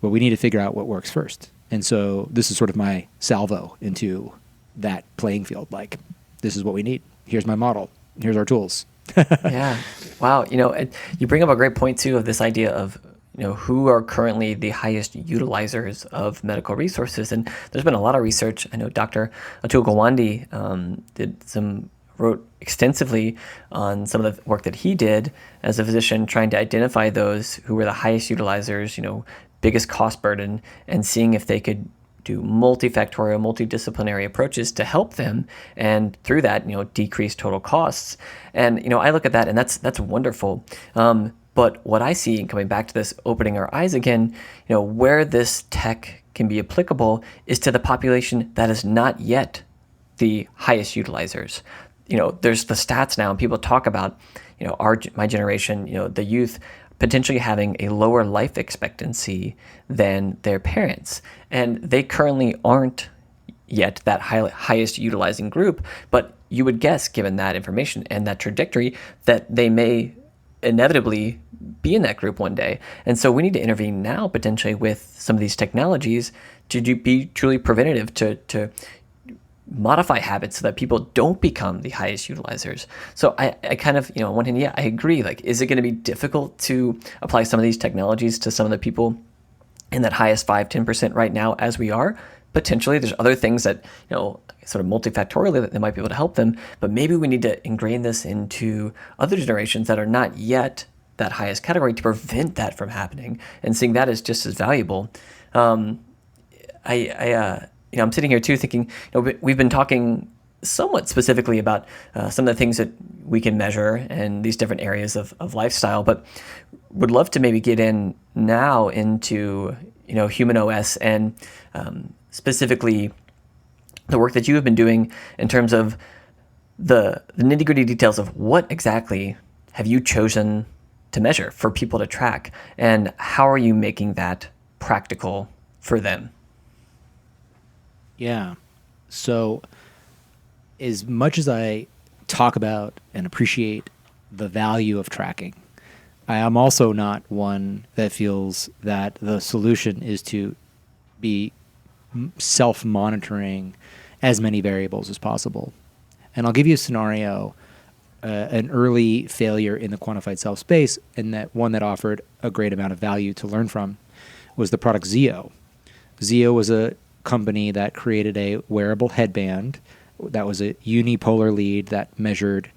But we need to figure out what works first. And so this is sort of my salvo into that playing field. Like, this is what we need. Here's my model. Here's our tools. Yeah. Wow. You bring up a great point too of this idea of, who are currently the highest utilizers of medical resources. And there's been a lot of research. I know Dr. Atul Gawande wrote extensively on some of the work that he did as a physician, trying to identify those who were the highest utilizers, biggest cost burden, and seeing if they could do multifactorial, multidisciplinary approaches to help them, and through that, decrease total costs. And I look at that, and that's wonderful. But what I see, coming back to this, opening our eyes again, where this tech can be applicable is to the population that is not yet the highest utilizers. there's the stats now, and people talk about, my generation, the youth potentially having a lower life expectancy than their parents. And they currently aren't yet that highest utilizing group, but you would guess, given that information and that trajectory, that they may inevitably be in that group one day. And so we need to intervene now, potentially, with some of these technologies to be truly preventative, to modify habits so that people don't become the highest utilizers. So I kind of, on one hand, I agree. Like, is it going to be difficult to apply some of these technologies to some of the people in that highest 5-10% right now as we are? Potentially. There's other things that, sort of multifactorially that they might be able to help them, but maybe we need to ingrain this into other generations that are not yet that highest category to prevent that from happening, and seeing that as just as valuable. I'm sitting here too thinking, we've been talking somewhat specifically about some of the things that we can measure and these different areas of lifestyle, but would love to maybe get in now into, human OS and specifically the work that you have been doing in terms of the nitty-gritty details of what exactly have you chosen to measure for people to track, and how are you making that practical for them? Yeah. So as much as I talk about and appreciate the value of tracking, I am also not one that feels that the solution is to be self-monitoring as many variables as possible. And I'll give you a scenario, an early failure in the quantified self space, and that one that offered a great amount of value to learn from was the product Zeo. Zeo was a company that created a wearable headband that was a unipolar lead that measured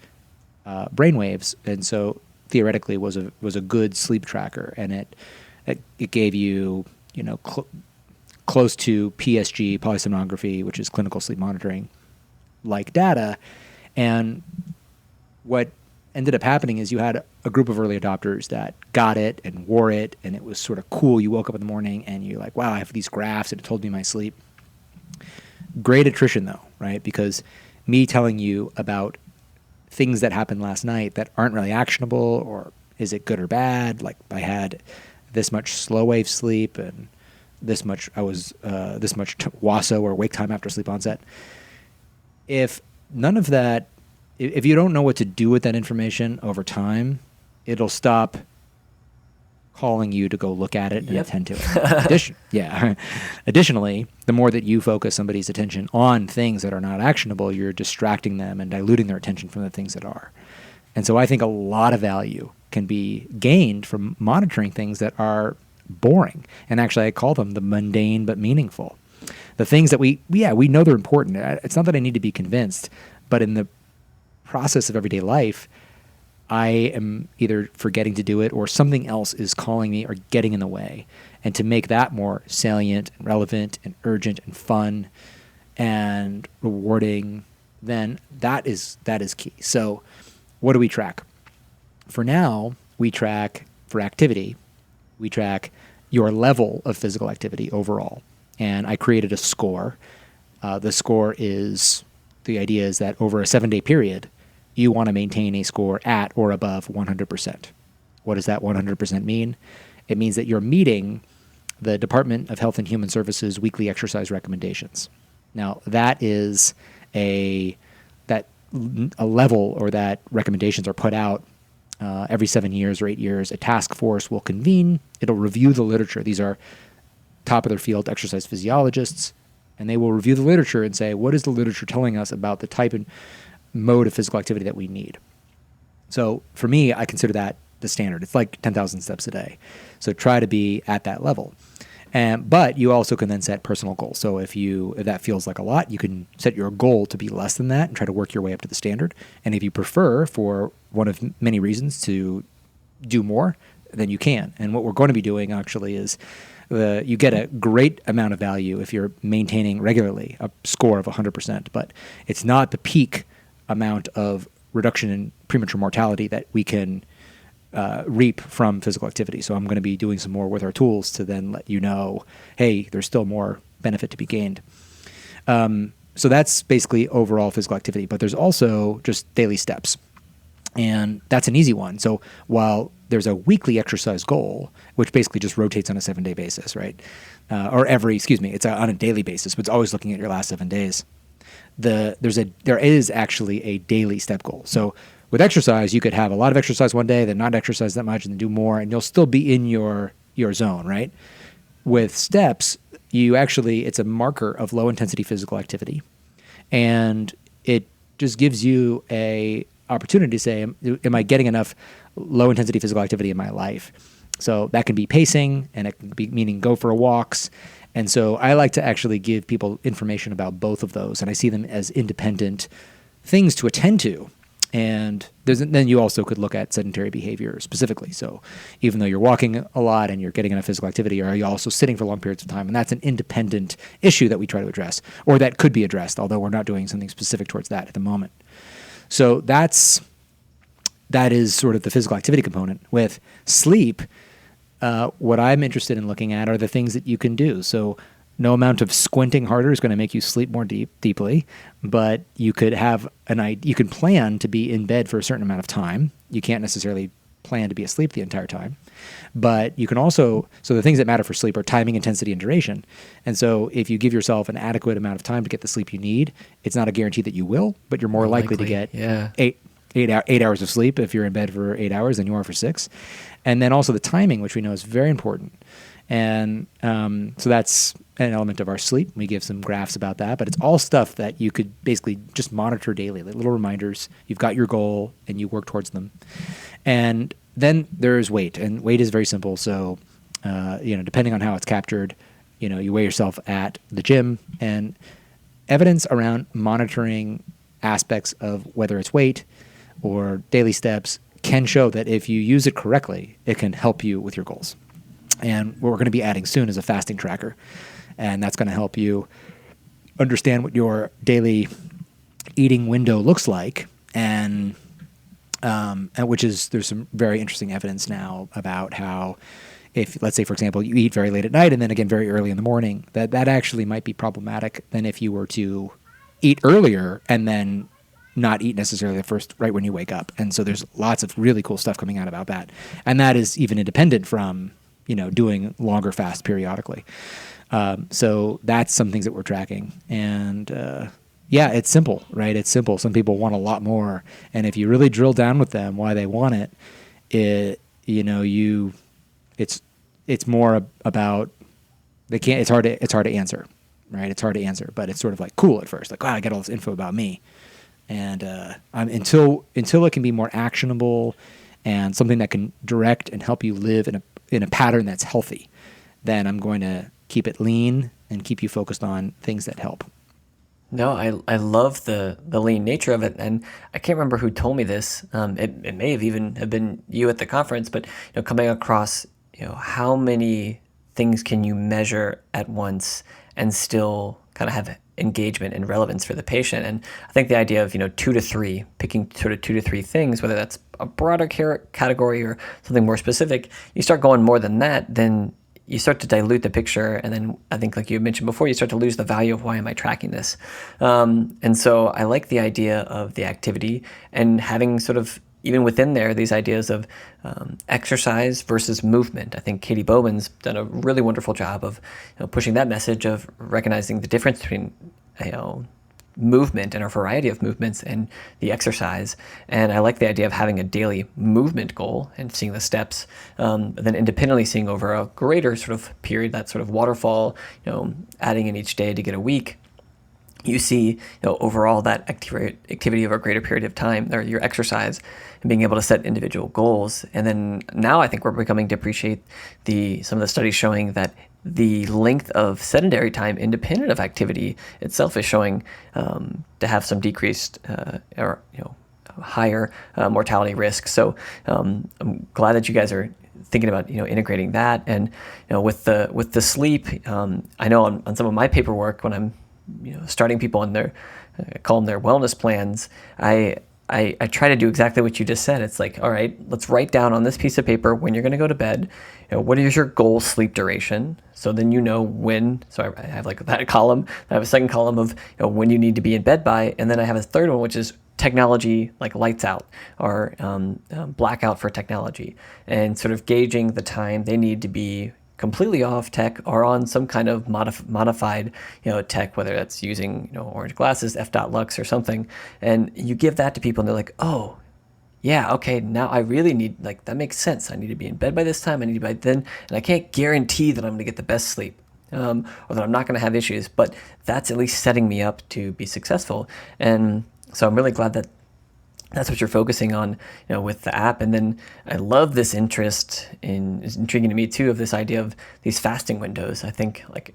brainwaves, and so theoretically was a good sleep tracker, and it gave you close to PSG, polysomnography, which is clinical sleep monitoring, like data. And what ended up happening is you had a group of early adopters that got it and wore it, and it was sort of cool. You woke up in the morning and you're like, wow, I have these graphs and it told me my sleep. Great attrition though, right? Because me telling you about things that happened last night that aren't really actionable, or is it good or bad? Like, I had this much slow wave sleep and this much WASO, or wake time after sleep onset. If none of that, if you don't know what to do with that information over time, it'll stop calling you to go look at it and attend to it. Additionally, the more that you focus somebody's attention on things that are not actionable, you're distracting them and diluting their attention from the things that are. And so I think a lot of value can be gained from monitoring things that are boring. And actually, I call them the mundane but meaningful. The things that we know they're important. It's not that I need to be convinced, but in the process of everyday life, I am either forgetting to do it, or something else is calling me or getting in the way. And to make that more salient and relevant and urgent and fun and rewarding, then that is key. So what do we track? For now, we track for activity. We track your level of physical activity overall. And I created a score. The score is, the idea is that over a 7-day period, you want to maintain a score at or above 100%. What does that 100% mean? It means that you're meeting the Department of Health and Human Services weekly exercise recommendations. Now, that is a level, or that recommendations are put out every 7 years or 8 years. A task force will convene. It'll review the literature. These are top of their field exercise physiologists, and they will review the literature and say, what is the literature telling us about the type and mode of physical activity that we need? So for me, I consider that the standard. It's like 10,000 steps a day. So try to be at that level. But you also can then set personal goals. So if that feels like a lot, you can set your goal to be less than that and try to work your way up to the standard. And if you prefer, for one of many reasons, to do more, then you can. And what we're going to be doing actually is you get a great amount of value if you're maintaining regularly a score of 100%, but it's not the peak amount of reduction in premature mortality that we can reap from physical activity. So I'm going to be doing some more with our tools to then let you know, hey, there's still more benefit to be gained. So that's basically overall physical activity. But there's also just daily steps. And that's an easy one. So while there's a weekly exercise goal, which basically just rotates on a 7-day basis, right? It's on a daily basis, but it's always looking at your last 7 days. There is actually a daily step goal. So with exercise, you could have a lot of exercise one day, then not exercise that much, and then do more, and you'll still be in your zone, right? With steps, it's a marker of low intensity physical activity, and it just gives you a opportunity to say, am I getting enough low intensity physical activity in my life? So that can be pacing, and it can be meaning go for walks. And so I like to actually give people information about both of those, and I see them as independent things to attend to. And then you also could look at sedentary behavior specifically. So even though you're walking a lot and you're getting enough physical activity, are you also sitting for long periods of time? And that's an independent issue that we try to address, or that could be addressed, although we're not doing something specific towards that at the moment. So that is sort of the physical activity component. With sleep, what I'm interested in looking at are the things that you can do. So no amount of squinting harder is going to make you sleep more deeply, but you could you can plan to be in bed for a certain amount of time. You can't necessarily plan to be asleep the entire time, but you can also, so the things that matter for sleep are timing, intensity, and duration. And so if you give yourself an adequate amount of time to get the sleep you need, it's not a guarantee that you will, but you're more likely to get 8 hours of sleep if you're in bed for 8 hours than you are for 6. And then also the timing, which we know is very important. And so that's an element of our sleep. We give some graphs about that, but it's all stuff that you could basically just monitor daily, like little reminders. You've got your goal and you work towards them. And then there's weight, and weight is very simple. So, depending on how it's captured, you weigh yourself at the gym, and evidence around monitoring aspects of whether it's weight or daily steps can show that if you use it correctly, it can help you with your goals. And what we're going to be adding soon is a fasting tracker. And that's going to help you understand what your daily eating window looks like. And there's some very interesting evidence now about how if, let's say, for example, you eat very late at night and then again very early in the morning, that actually might be problematic than if you were to eat earlier and then not eat necessarily right when you wake up. And so there's lots of really cool stuff coming out about that. And that is even independent from doing longer fasts periodically. So that's some things that we're tracking. And it's simple, right? It's simple. Some people want a lot more. And if you really drill down with them why they want it, it's more about it's hard to answer, right? It's hard to answer, but it's sort of like cool at first. Like, wow, I get all this info about me. And until it can be more actionable and something that can direct and help you live in a pattern that's healthy, then I'm going to keep it lean and keep you focused on things that help. No, I love the lean nature of it, and I can't remember who told me this. It may have even have been you at the conference, but coming across how many things can you measure at once and still kind of have engagement and relevance for the patient. And I think the idea of 2 to 3, picking sort of 2 to 3 things, whether that's a broader category or something more specific, you start going more than that, then you start to dilute the picture. And then I think, like you mentioned before, you start to lose the value of why am I tracking this? And so I like the idea of the activity and having sort of, even within there, these ideas of exercise versus movement. I think Katie Bowman's done a really wonderful job of pushing that message of recognizing the difference between movement and a variety of movements and the exercise. And I like the idea of having a daily movement goal and seeing the steps, then independently seeing over a greater sort of period, that sort of waterfall, adding in each day to get a week. You see, overall that activity over a greater period of time, or your exercise, and being able to set individual goals. And then now I think we're becoming to appreciate some of the studies showing that the length of sedentary time, independent of activity itself, is showing to have some decreased or higher mortality risk. So I'm glad that you guys are thinking about integrating that. And with the sleep, I know on some of my paperwork when I'm starting people on I call them their wellness plans, I I try to do exactly what you just said. It's like, all right, let's write down on this piece of paper when you're going to go to bed. What is your goal sleep duration? So then you know when. So I have like that column. I have a second column of when you need to be in bed by, and then I have a third one which is technology, like lights out or blackout for technology, and sort of gauging the time they need to be completely off tech or on some kind of modified, tech, whether that's using, orange glasses, f.lux or something. And you give that to people and they're like, oh, yeah, okay, now I really need, like, that makes sense. I need to be in bed by this time. I need to be by then. And I can't guarantee that I'm going to get the best sleep or that I'm not going to have issues, but that's at least setting me up to be successful. And so I'm really glad that that's what you're focusing on, with the app. And then I love this interest it's intriguing to me too, of this idea of these fasting windows. I think like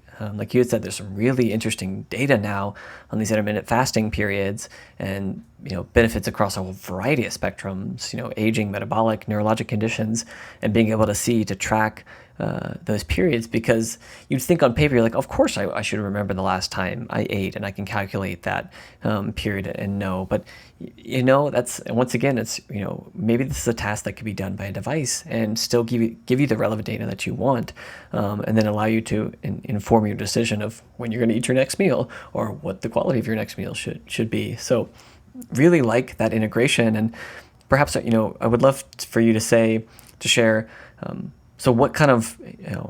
you had said, there's some really interesting data now on these intermittent fasting periods and, benefits across a whole variety of spectrums, aging, metabolic, neurologic conditions, and being able to track those periods, because you'd think on paper, you're like, of course I should remember the last time I ate and I can calculate that period and know. But, that's, once again, it's, maybe this is a task that could be done by a device and still give you the relevant data that you want, and then allow you to inform your decision of when you're going to eat your next meal or what the quality of your next meal should be. So really like that integration. And perhaps, I would love for you to share, so what kind of,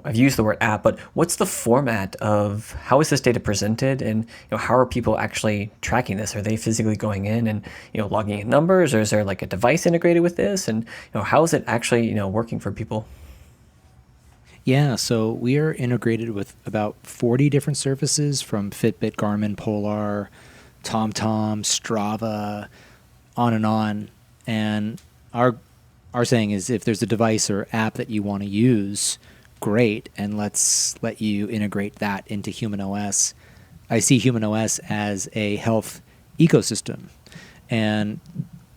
I've used the word app, but what's the format of how is this data presented, and how are people actually tracking this? Are they physically going in and logging in numbers, or is there like a device integrated with this? And how is it actually working for people? Yeah, so we are integrated with about 40 different services, from Fitbit, Garmin, Polar, TomTom, Strava, on and on. And our saying is, if there's a device or app that you want to use, great, and let's let you integrate that into Human OS. I see Human OS as a health ecosystem, and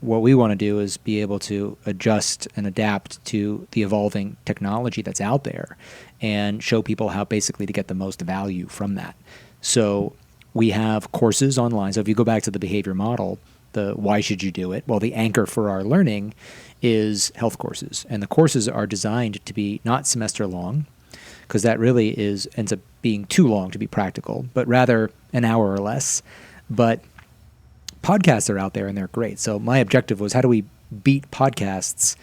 what we want to do is be able to adjust and adapt to the evolving technology that's out there and show people how basically to get the most value from that. So we have courses online. So if you go back to the behavior model, the why should you do it? Well, the anchor for our learning is health courses. And the courses are designed to be not semester long, because that really ends up being too long to be practical, but rather an hour or less. But podcasts are out there and they're great. So my objective was, how do we beat podcasts,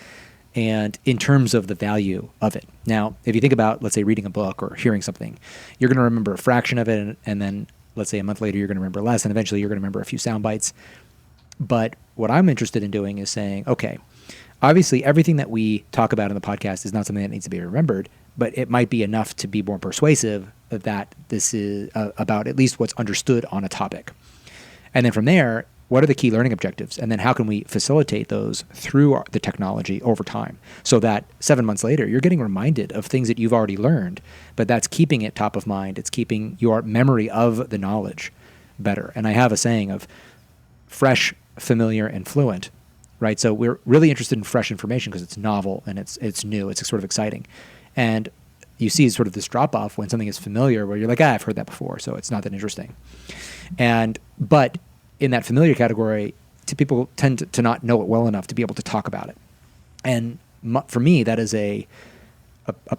and in terms of the value of it? Now, if you think about, let's say, reading a book or hearing something, you're going to remember a fraction of it, and then let's say a month later you're going to remember less, and eventually you're going to remember a few sound bites. But what I'm interested in doing is saying, okay, obviously everything that we talk about in the podcast is not something that needs to be remembered, but it might be enough to be more persuasive that this is about at least what's understood on a topic. And then from there, what are the key learning objectives? And then how can we facilitate those through the technology over time, so that 7 months later, you're getting reminded of things that you've already learned, but that's keeping it top of mind. It's keeping your memory of the knowledge better. And I have a saying of fresh, familiar, and fluent, right? So we're really interested in fresh information because it's novel and it's new. It's sort of exciting. And you see sort of this drop-off when something is familiar, where you're like, I've heard that before, so it's not that interesting. But in that familiar category, people tend to not know it well enough to be able to talk about it. And for me, that is a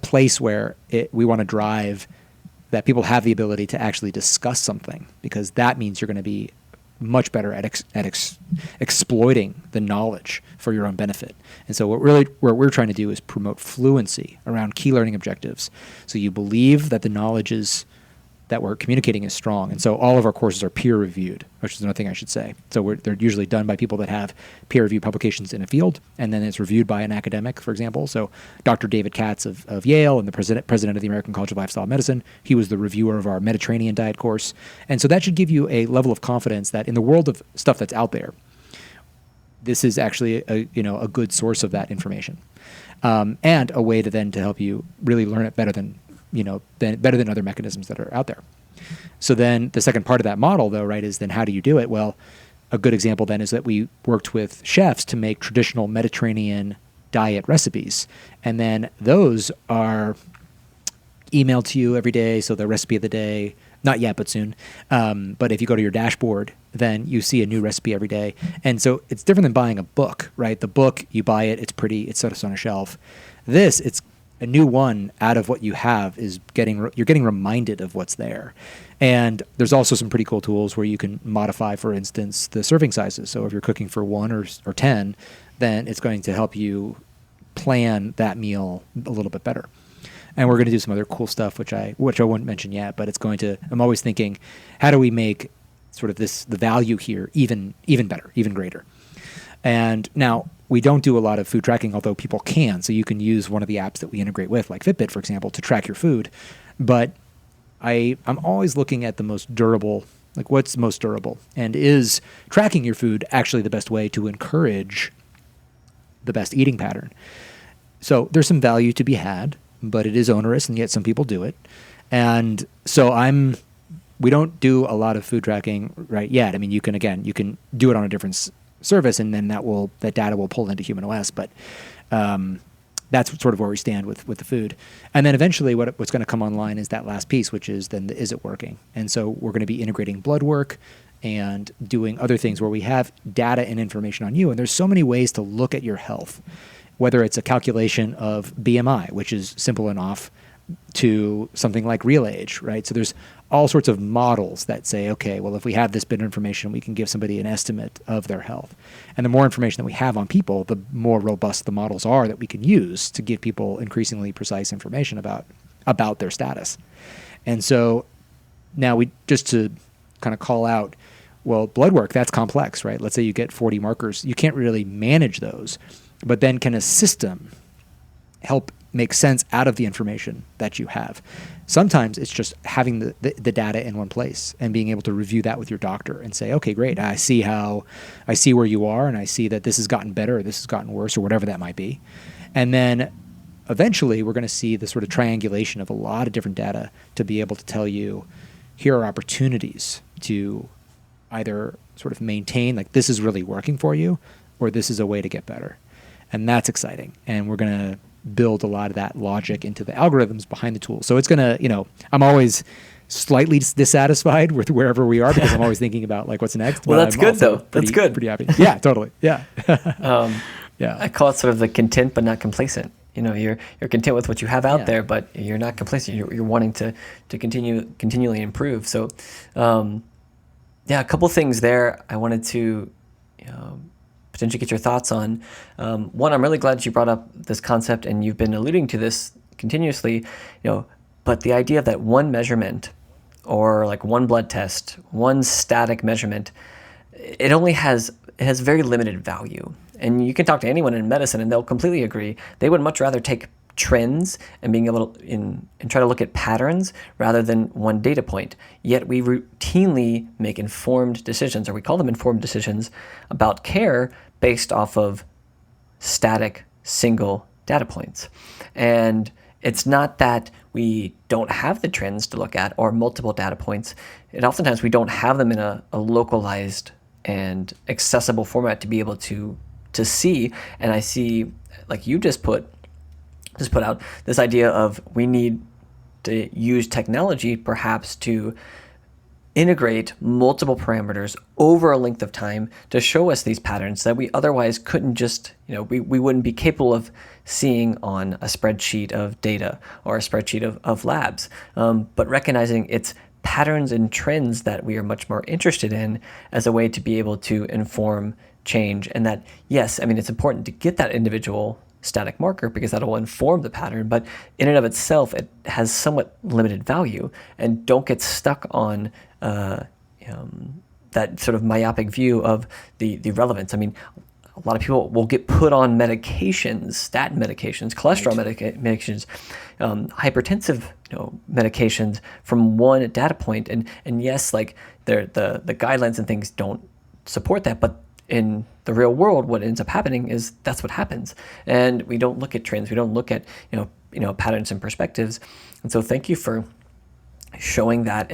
place where we want to drive that people have the ability to actually discuss something, because that means you're going to be much better at exploiting the knowledge for your own benefit. And so what we're trying to do is promote fluency around key learning objectives. So you believe that the knowledge that we're communicating is strong. And so all of our courses are peer reviewed, which is another thing I should say. So they're usually done by people that have peer reviewed publications in a field, and then it's reviewed by an academic, for example. So Dr. David Katz of Yale, and the president of the American College of Lifestyle Medicine, he was the reviewer of our Mediterranean diet course. And so that should give you a level of confidence that in the world of stuff that's out there, this is actually a good source of that information, and a way to help you really learn it better than other mechanisms that are out there. So then the second part of that model, though, right, is then how do you do it? Well, a good example then is that we worked with chefs to make traditional Mediterranean diet recipes. And then those are emailed to you every day. So the recipe of the day, not yet, but soon. But if you go to your dashboard, then you see a new recipe every day. And so it's different than buying a book, right? The book, you buy it, it's pretty, it's set on a shelf. This, it's a new one out of what you have is you're getting reminded of what's there. And there's also some pretty cool tools where you can modify, for instance, the serving sizes. So if you're cooking for 1 or 10, then it's going to help you plan that meal a little bit better. And we're going to do some other cool stuff, which I won't mention yet, but I'm always thinking, how do we make sort of the value here even better, even greater? And now we don't do a lot of food tracking, although people can. So you can use one of the apps that we integrate with, like Fitbit, for example, to track your food. But I'm always looking at the most durable, like what's most durable, and is tracking your food actually the best way to encourage the best eating pattern? So there's some value to be had, but it is onerous, and yet some people do it. And so we don't do a lot of food tracking right yet. I mean, you can do it on a different service, and then that data will pull into Human OS. But that's sort of where we stand with the food. And then eventually what's going to come online is that last piece, which is then is it working? And so we're going to be integrating blood work and doing other things where we have data and information on you. And there's so many ways to look at your health, whether it's a calculation of BMI, which is simple enough, to something like real age, right? So there's all sorts of models that say, okay, well, if we have this bit of information, we can give somebody an estimate of their health. And the more information that we have on people, the more robust the models are that we can use to give people increasingly precise information about their status. And so now just to kind of call out, well, blood work, that's complex, right? Let's say you get 40 markers. You can't really manage those, but then can a system help make sense out of the information that you have? Sometimes it's just having the data in one place and being able to review that with your doctor and say, okay, great. I see where you are, and I see that this has gotten better or this has gotten worse or whatever that might be. And then eventually we're going to see the sort of triangulation of a lot of different data to be able to tell you, here are opportunities to either sort of maintain, like this is really working for you, or this is a way to get better. And that's exciting. And we're going to build a lot of that logic into the algorithms behind the tool. So it's going to, I'm always slightly dissatisfied with wherever we are because I'm always thinking about like what's next. Well, that's good though. That's good. Pretty happy. Yeah, totally. Yeah. Yeah. I call it sort of the content but not complacent. You're content with what you have out there, but you're not complacent. You're wanting to continually improve. So, a couple things there I wanted to potentially get your thoughts on. One, I'm really glad you brought up this concept, and you've been alluding to this continuously, but the idea of that one measurement or like one blood test, one static measurement, it has very limited value. And you can talk to anyone in medicine and they'll completely agree. They would much rather take trends and being able to and try to look at patterns rather than one data point. Yet we routinely make informed decisions, or we call them informed decisions, about care based off of static single data points. And it's not that we don't have the trends to look at or multiple data points. And oftentimes we don't have them in a localized and accessible format to be able to see. And I see, like you just put out this idea of we need to use technology perhaps to integrate multiple parameters over a length of time to show us these patterns that we otherwise couldn't just, we wouldn't be capable of seeing on a spreadsheet of data or a spreadsheet of labs. But recognizing it's patterns and trends that we are much more interested in as a way to be able to inform change. And that, yes, it's important to get that individual static marker because that will inform the pattern, but in and of itself, it has somewhat limited value. And don't get stuck on that sort of myopic view of the relevance. A lot of people will get put on medications, statin medications, cholesterol medications, hypertensive medications from one data point. And yes, like the guidelines and things don't support that, but in the real world, what ends up happening is that's what happens. And we don't look at trends. We don't look at, patterns and perspectives. And so thank you for showing that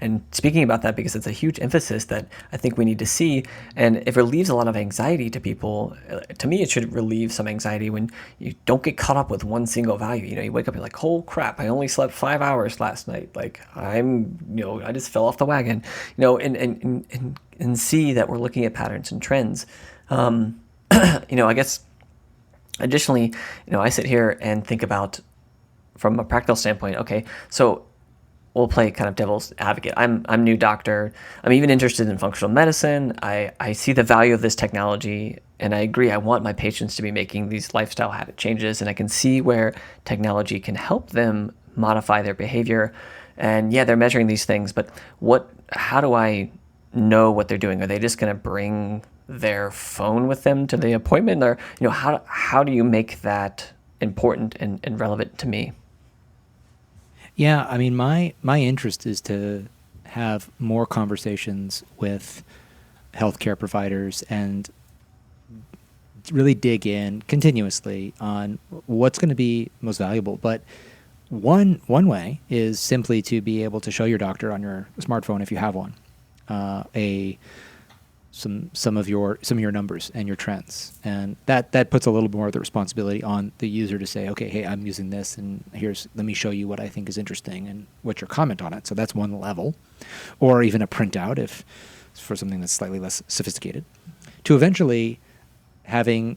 and speaking about that, because it's a huge emphasis that I think we need to see. And it relieves a lot of anxiety to people. To me, it should relieve some anxiety when you don't get caught up with one single value. You wake up, you're like, oh crap, I only slept 5 hours last night. Like I just fell off the wagon, and see that we're looking at patterns and trends. I guess additionally, I sit here and think about from a practical standpoint, okay, so we'll play kind of devil's advocate. I'm a new doctor. I'm even interested in functional medicine. I see the value of this technology, and I agree. I want my patients to be making these lifestyle habit changes, and I can see where technology can help them modify their behavior. And yeah, they're measuring these things, but how do I know what they're doing? Are they just going to bring their phone with them to the appointment? Or, how do you make that important and relevant to me? Yeah, I mean, my interest is to have more conversations with healthcare providers and really dig in continuously on what's going to be most valuable. But one way is simply to be able to show your doctor on your smartphone, if you have one, some of your numbers and your trends, and that puts a little more of the responsibility on the user to say, okay, hey, I'm using this, and let me show you what I think is interesting and what's your comment on it. So that's one level, or even a printout if for something that's slightly less sophisticated, to eventually having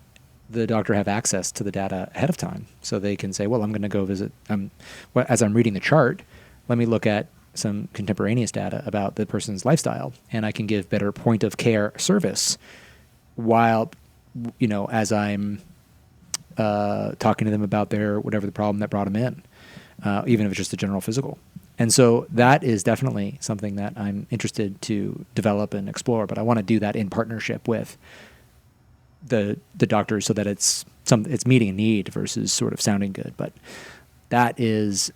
the doctor have access to the data ahead of time, so they can say, well, I'm going to go visit. As I'm reading the chart, let me look at some contemporaneous data about the person's lifestyle, and I can give better point of care service while, as I'm talking to them about whatever the problem that brought them in, even if it's just a general physical. And so that is definitely something that I'm interested to develop and explore, but I want to do that in partnership with the doctors so that it's meeting a need versus sort of sounding good. But that is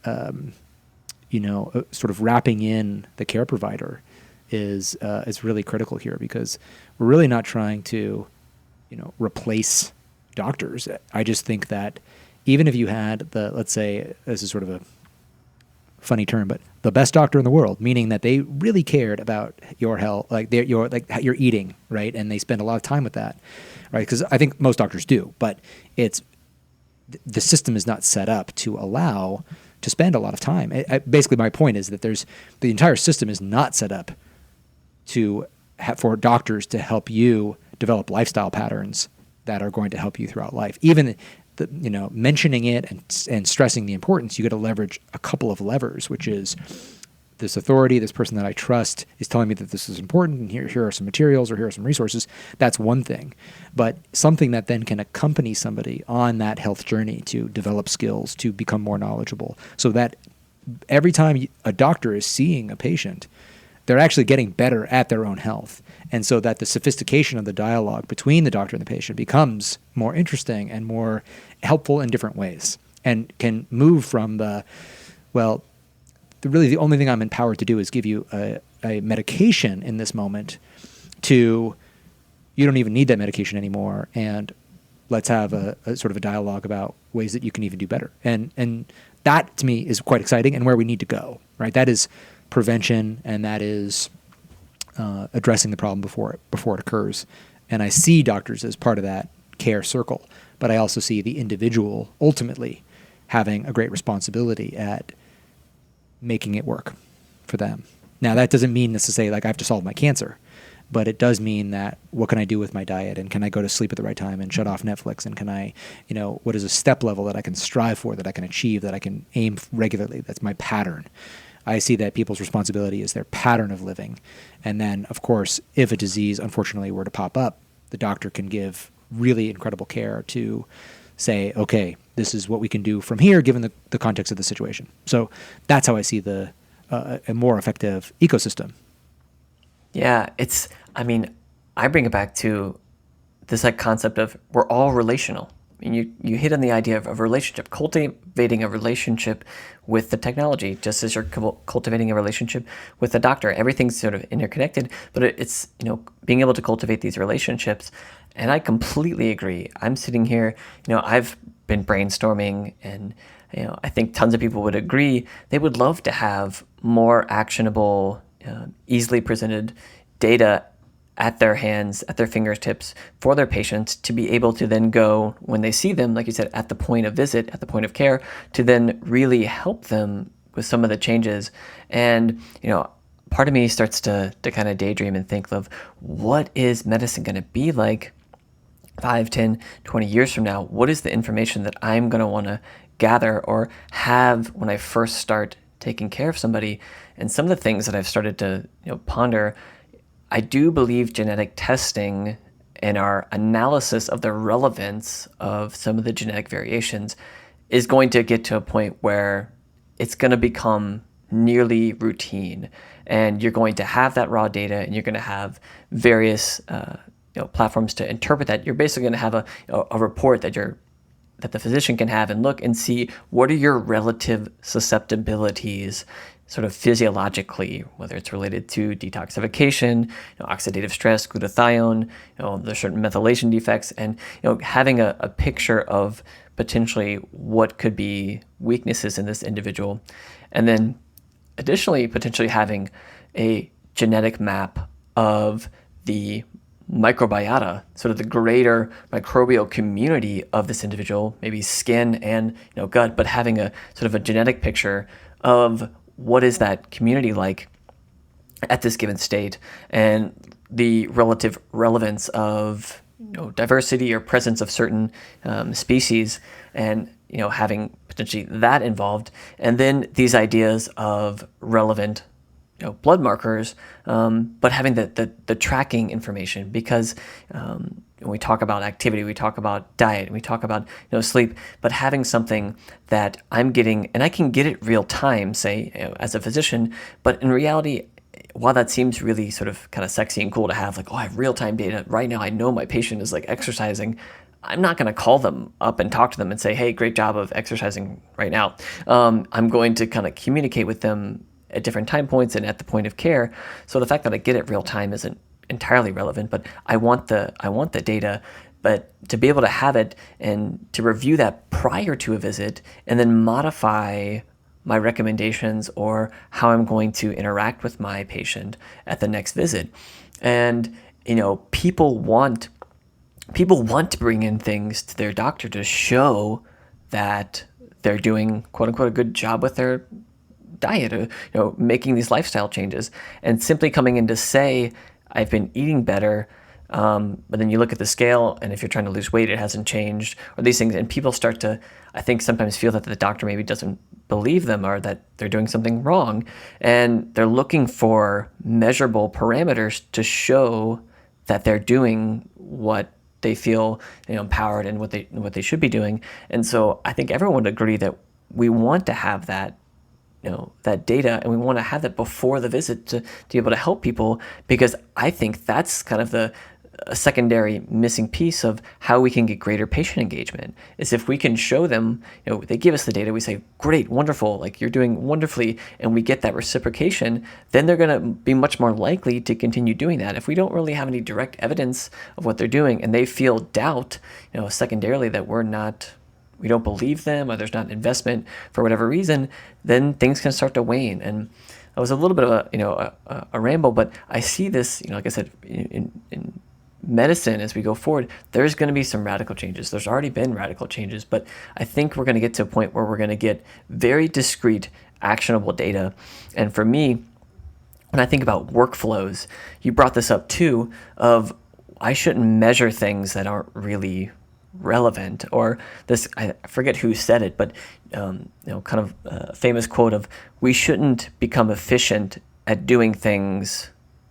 sort of wrapping in the care provider is really critical here, because we're really not trying to, replace doctors. I just think that even if you had let's say, this is sort of a funny term, but the best doctor in the world, meaning that they really cared about your health, like your eating, right? And they spend a lot of time with that, right? Because I think most doctors do, but the system is not set up to allow to spend a lot of time. Basically, my point is that the entire system is not set up for doctors to help you develop lifestyle patterns that are going to help you throughout life. Even mentioning it and stressing the importance, you got to leverage a couple of levers, which is this authority, this person that I trust is telling me that this is important, and here are some materials, or here are some resources. That's one thing. But something that then can accompany somebody on that health journey to develop skills, to become more knowledgeable, so that every time a doctor is seeing a patient, they're actually getting better at their own health. And so that the sophistication of the dialogue between the doctor and the patient becomes more interesting and more helpful in different ways, and can move from the only thing I'm empowered to do is give you a medication in this moment, to you don't even need that medication anymore, and let's have a sort of a dialogue about ways that you can even do better. And that to me is quite exciting, and where we need to go, right? That is prevention, and that is addressing the problem before it occurs. And I see doctors as part of that care circle, but I also see the individual ultimately having a great responsibility at making it work for them. Now, that doesn't mean necessarily like I have to solve my cancer, but it does mean that what can I do with my diet, and can I go to sleep at the right time and shut off Netflix, and can I, what is a step level that I can strive for, that I can achieve, that I can aim regularly? That's my pattern. I see that people's responsibility is their pattern of living. And then, of course, if a disease unfortunately were to pop up, the doctor can give really incredible care to say, okay, this is what we can do from here given the context of the situation. So that's how I see a more effective ecosystem. Yeah, I bring it back to this concept of we're all relational. You hit on the idea of a relationship, cultivating a relationship with the technology, just as you're cultivating a relationship with the doctor. Everything's sort of interconnected, but it's being able to cultivate these relationships. And I completely agree. I'm sitting here, I've been brainstorming and I think tons of people would agree they would love to have more actionable, easily presented data at their hands, at their fingertips for their patients to be able to then go when they see them, like you said, at the point of visit, at the point of care, to then really help them with some of the changes. And, part of me starts to kind of daydream and think of what is medicine going to be like 5, 10, 20 years from now? What is the information that I'm going to want to gather or have when I first start taking care of somebody? And some of the things that I've started to ponder, I do believe genetic testing and our analysis of the relevance of some of the genetic variations is going to get to a point where it's going to become nearly routine, and you're going to have that raw data, and you're going to have various platforms to interpret that. You're basically going to have a report that the physician can have and look and see what are your relative susceptibilities sort of physiologically, whether it's related to detoxification, oxidative stress, glutathione, there's certain methylation defects, and having a picture of potentially what could be weaknesses in this individual. And then additionally, potentially having a genetic map of the microbiota, sort of the greater microbial community of this individual, maybe skin and gut, but having a sort of a genetic picture of what is that community like at this given state, and the relative relevance of diversity or presence of certain species, and having potentially that involved, and then these ideas of relevant blood markers, but having the tracking information, because when we talk about activity, we talk about diet, we talk about sleep, but having something that I'm getting, and I can get it real time, say as a physician, but in reality, while that seems really sort of kind of sexy and cool to have, like, I have real time data right now, I know my patient is like exercising, I'm not going to call them up and talk to them and say, hey, great job of exercising right now. I'm going to kind of communicate with them at different time points and at the point of care. So the fact that I get it real time isn't entirely relevant, but I want the data, but to be able to have it and to review that prior to a visit and then modify my recommendations or how I'm going to interact with my patient at the next visit. And people want to bring in things to their doctor to show that they're doing quote unquote a good job with their diet, or making these lifestyle changes, and simply coming in to say I've been eating better, but then you look at the scale, and if you're trying to lose weight, it hasn't changed, or these things, and people start to, I think, sometimes feel that the doctor maybe doesn't believe them or that they're doing something wrong, and they're looking for measurable parameters to show that they're doing what they feel empowered and what they should be doing. And so I think everyone would agree that we want to have that that data, and we want to have that before the visit to be able to help people, because I think that's kind of a secondary missing piece of how we can get greater patient engagement, is if we can show them, they give us the data, we say, great, wonderful, like you're doing wonderfully, and we get that reciprocation, then they're going to be much more likely to continue doing that. If we don't really have any direct evidence of what they're doing, and they feel doubt, secondarily, that we don't believe them, or there's not investment for whatever reason, then things can start to wane. And it was a little bit of a ramble, but I see this, like I said, in medicine as we go forward, there's going to be some radical changes. There's already been radical changes, but I think we're going to get to a point where we're going to get very discrete, actionable data. And for me, when I think about workflows, you brought this up too, of I shouldn't measure things that aren't really relevant, or this, I forget who said it, but kind of a famous quote of, we shouldn't become efficient at doing things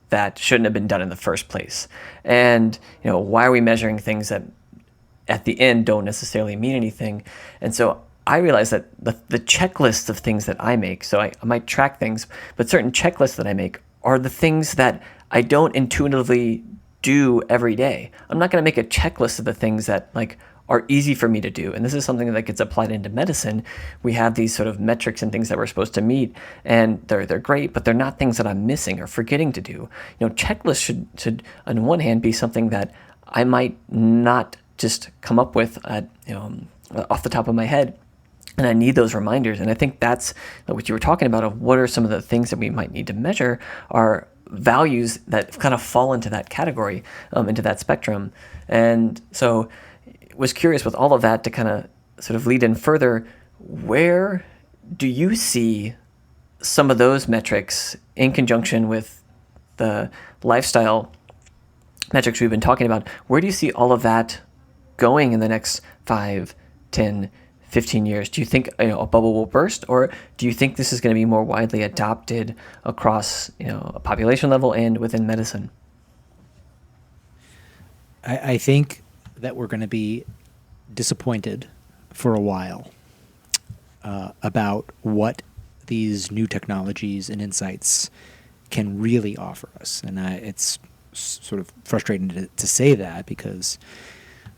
that shouldn't have been done in the first place. And why are we measuring things that at the end don't necessarily mean anything? And so I realized that the checklist of things that I make, so I might track things, but certain checklists that I make are the things that I don't intuitively do every day. I'm not going to make a checklist of the things that are easy for me to do. And this is something that gets applied into medicine. We have these sort of metrics and things that we're supposed to meet, and they're great, but they're not things that I'm missing or forgetting to do. Checklists should on one hand be something that I might not just come up with off the top of my head. And I need those reminders. And I think that's what you were talking about, of what are some of the things that we might need to measure are values that kind of fall into that category, into that spectrum. And so was curious with all of that to kind of sort of lead in further, where do you see some of those metrics in conjunction with the lifestyle metrics we've been talking about? Where do you see all of that going in the next 5, 10, 15 years? Do you think a bubble will burst, or do you think this is going to be more widely adopted across a population level and within medicine? I think that we're going to be disappointed for a while about what these new technologies and insights can really offer us. And it's sort of frustrating to say that, because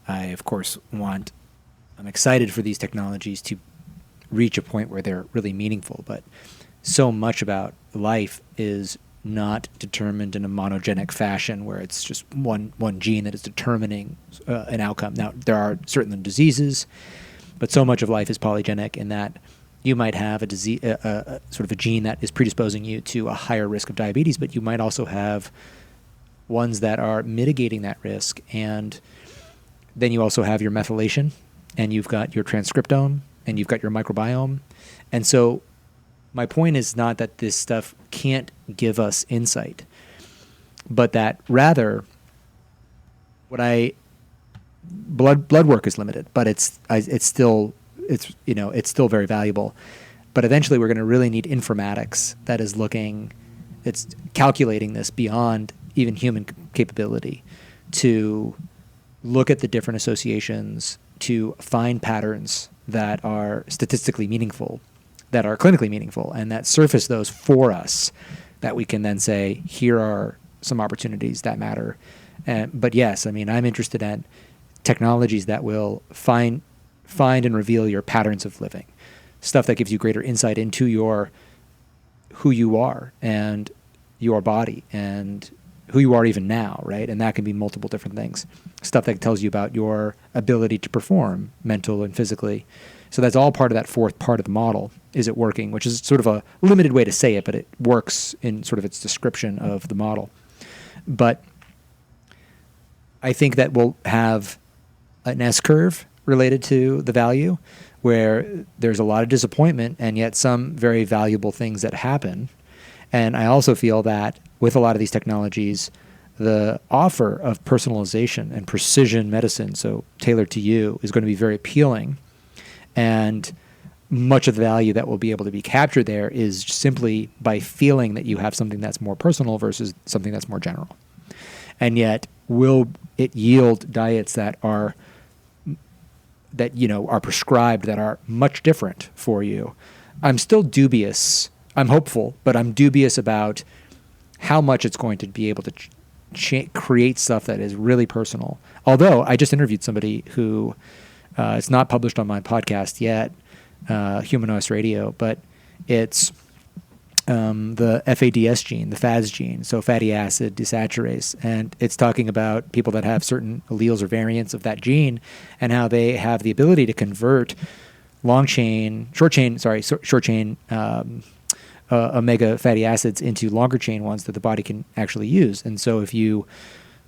I, of course, I'm excited for these technologies to reach a point where they're really meaningful, but so much about life is not determined in a monogenic fashion where it's just one gene that is determining an outcome. Now, there are certain diseases, but so much of life is polygenic in that you might have a disease, sort of a gene that is predisposing you to a higher risk of diabetes, but you might also have ones that are mitigating that risk. And then you also have your methylation, and you've got your transcriptome, and you've got your microbiome. And so my point is not that this stuff can't give us insight, but that rather blood work is limited, but it's still very valuable. But eventually we're going to really need informatics that is it's calculating this beyond even human capability, to look at the different associations, to find patterns that are statistically meaningful, that are clinically meaningful, and that surface those for us, that we can then say, here are some opportunities that matter. But yes, I mean, I'm interested in technologies that will find and reveal your patterns of living, stuff that gives you greater insight into who you are and your body and who you are even now, right? And that can be multiple different things. Stuff that tells you about your ability to perform mental and physically. So that's all part of that fourth part of the model. Is it working? Which is sort of a limited way to say it, but it works in sort of its description of the model. But I think that we'll have an S-curve related to the value, where there's a lot of disappointment and yet some very valuable things that happen. And I also feel that with a lot of these technologies, the offer of personalization and precision medicine, so tailored to you, is going to be very appealing. And much of the value that will be able to be captured there is simply by feeling that you have something that's more personal versus something that's more general. And yet, will it yield diets that are prescribed, that are much different for you? I'm still dubious. I'm hopeful, but I'm dubious about how much it's going to be able to create stuff that is really personal. Although I just interviewed somebody who, it's not published on my podcast yet, Humanist Radio, but it's the FADS gene, the FADS gene, so fatty acid desaturase. And it's talking about people that have certain alleles or variants of that gene and how they have the ability to convert short chain omega fatty acids into longer chain ones that the body can actually use. And so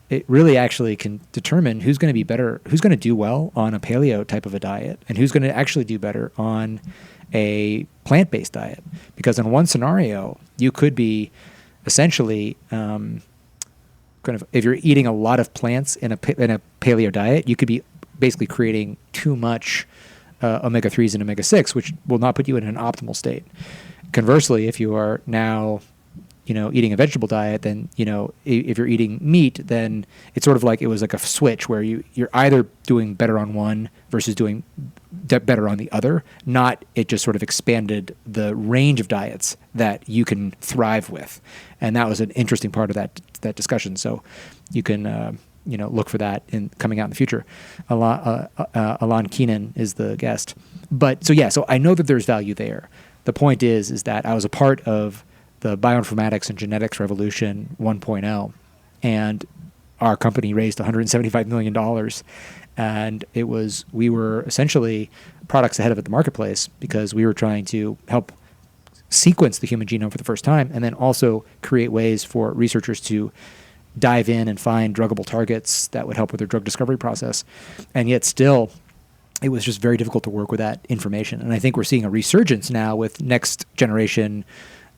it really actually can determine who's going to be better, who's going to do well on a paleo type of a diet, and who's going to actually do better on a plant-based diet. Because in one scenario, you could be essentially if you're eating a lot of plants in a paleo diet, you could be basically creating too much omega-3s and omega-6, which will not put you in an optimal state. Conversely, if you are now eating a vegetable diet, then, if you're eating meat, then it's sort of like it was like a switch where you're either doing better on one versus doing better on the other, not it just sort of expanded the range of diets that you can thrive with. And that was an interesting part of that discussion. So you can, look for that coming out in the future. Alon Keenan is the guest. But so I know that there's value there. The point is that I was a part of the bioinformatics and genetics revolution 1.0. And our company raised $175 million. And we were essentially products ahead of the marketplace because we were trying to help sequence the human genome for the first time, and then also create ways for researchers to dive in and find druggable targets that would help with their drug discovery process. And yet still, it was just very difficult to work with that information. And I think we're seeing a resurgence now with next generation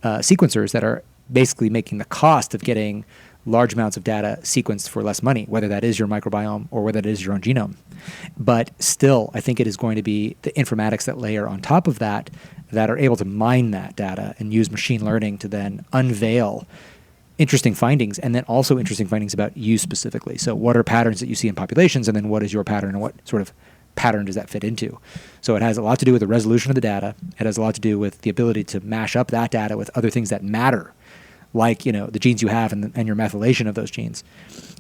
sequencers that are basically making the cost of getting large amounts of data sequenced for less money, whether that is your microbiome or whether that is your own genome. But still, I think it is going to be the informatics that layer on top of that are able to mine that data and use machine learning to then unveil interesting findings, and then also interesting findings about you specifically. So what are patterns that you see in populations, and then what is your pattern, and what sort of pattern does that fit into? So it has a lot to do with the resolution of the data. It has a lot to do with the ability to mash up that data with other things that matter, like the genes you have and your methylation of those genes.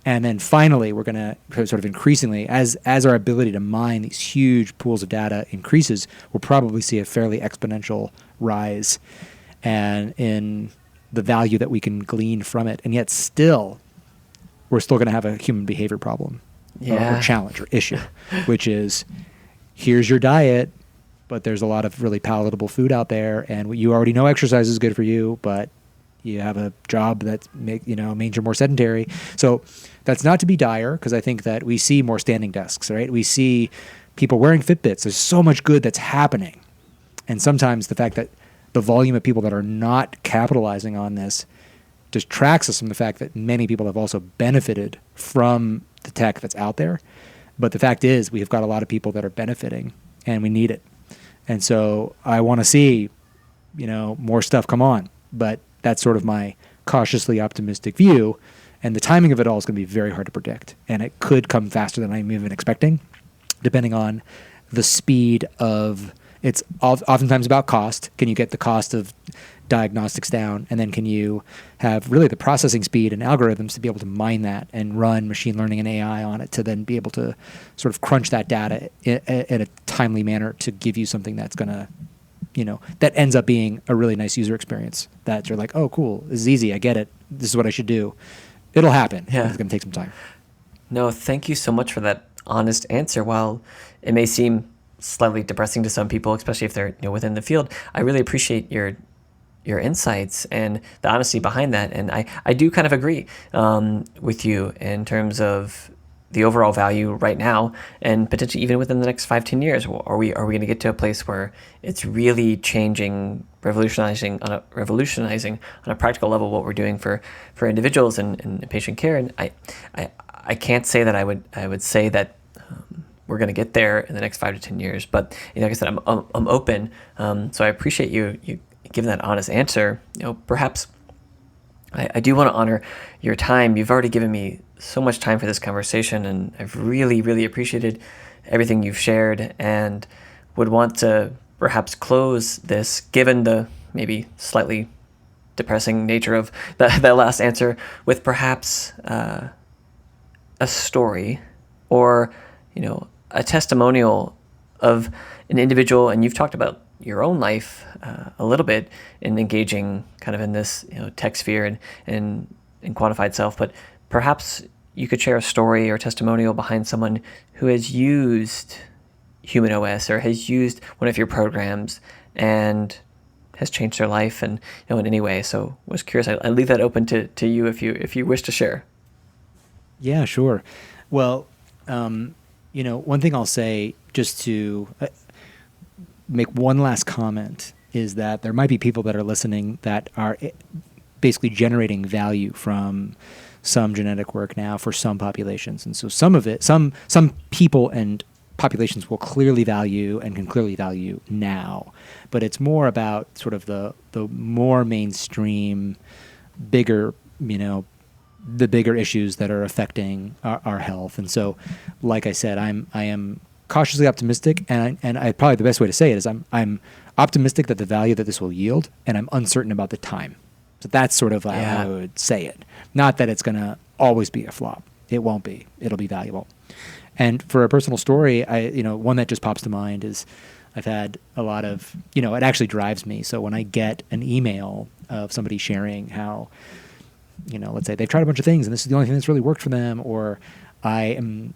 And then finally, we're going to sort of increasingly, as our ability to mine these huge pools of data increases, we'll probably see a fairly exponential rise and in the value that we can glean from it. And yet still, we're still going to have a human behavior problem or challenge or issue, which is, here's your diet, but there's a lot of really palatable food out there, and you already know exercise is good for you, but you have a job that means you're more sedentary. So that's not to be dire, because I think that we see more standing desks, right? We see people wearing Fitbits. There's so much good that's happening. And sometimes the fact that the volume of people that are not capitalizing on this distracts us from the fact that many people have also benefited from the tech that's out there. But the fact is, we've got a lot of people that are benefiting, and we need it. And so I want to see, more stuff come on. But that's sort of my cautiously optimistic view. And the timing of it all is going to be very hard to predict. And it could come faster than I'm even expecting, depending on the speed of... It's oftentimes about cost. Can you get the cost of diagnostics down? And then can you have really the processing speed and algorithms to be able to mine that and run machine learning and AI on it to then be able to sort of crunch that data in a timely manner to give you something that's going to, that ends up being a really nice user experience that you're like, oh, cool, this is easy. I get it. This is what I should do. It'll happen. Yeah. It's going to take some time. No, thank you so much for that honest answer. While it may seem slightly depressing to some people, especially if they're within the field, I really appreciate your insights and the honesty behind that. And I do kind of agree with you in terms of the overall value right now, and potentially even within the next 5-10 years. Are we going to get to a place where it's really changing, revolutionizing on a practical level what we're doing for individuals and patient care? And I can't say that I would say that we're going to get there in the next 5 to 10 years. But like I said, I'm open. So I appreciate you giving that honest answer. Perhaps I do want to honor your time. You've already given me so much time for this conversation, and I've really, really appreciated everything you've shared, and would want to perhaps close this, given the maybe slightly depressing nature of that last answer, with perhaps a story or a testimonial of an individual. And you've talked about your own life a little bit in engaging kind of in this tech sphere and quantified self, but perhaps you could share a story or testimonial behind someone who has used Human OS or has used one of your programs and has changed their life and in any way. So I was curious. I leave that open to you if you wish to share. Yeah, sure. Well, one thing I'll say, just to make one last comment, is that there might be people that are listening that are basically generating value from some genetic work now for some populations. And so some people and populations will clearly value and can clearly value now. But it's more about sort of the more mainstream, bigger, the bigger issues that are affecting our health. And so, like I said, I am cautiously optimistic, and I probably the best way to say it is I'm optimistic that the value that this will yield, and I'm uncertain about the time. So that's sort of how I would say it. Not that it's going to always be a flop. It won't be. It'll be valuable. And for a personal story, one that just pops to mind is I've had a lot of, it actually drives me. So when I get an email of somebody sharing how let's say they've tried a bunch of things and this is the only thing that's really worked for them, or I'm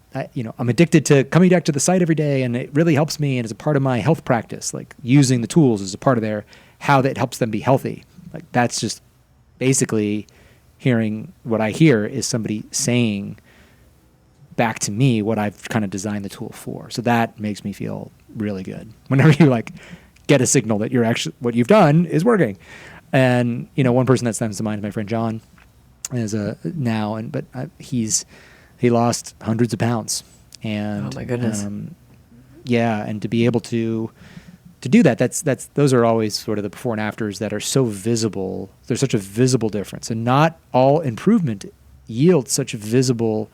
addicted to coming back to the site every day and it really helps me and it's a part of my health practice, like using the tools is a part of how that helps them be healthy. Like that's just basically hearing what I hear is somebody saying back to me what I've kind of designed the tool for. So that makes me feel really good whenever you like get a signal that you're actually, what you've done is working. And, one person that comes to mind is my friend John he lost hundreds of pounds and, oh my goodness. And to be able to do that, those are always sort of the before and afters that are so visible. There's such a visible difference, and not all improvement yields such a visible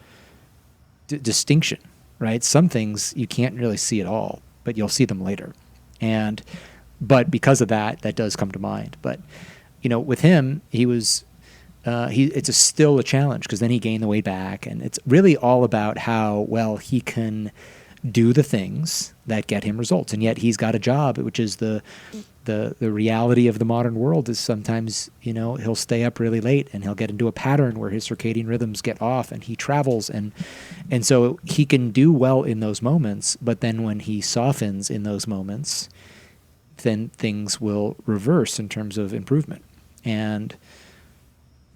distinction, right? Some things you can't really see at all, but you'll see them later. But because of that does come to mind. But, with him, he was, it's still a challenge because then he gained the weight back, and it's really all about how well he can do the things that get him results. And yet he's got a job, which is the reality of the modern world is sometimes, he'll stay up really late and he'll get into a pattern where his circadian rhythms get off and he travels. And so he can do well in those moments, but then when he softens in those moments, then things will reverse in terms of improvement. And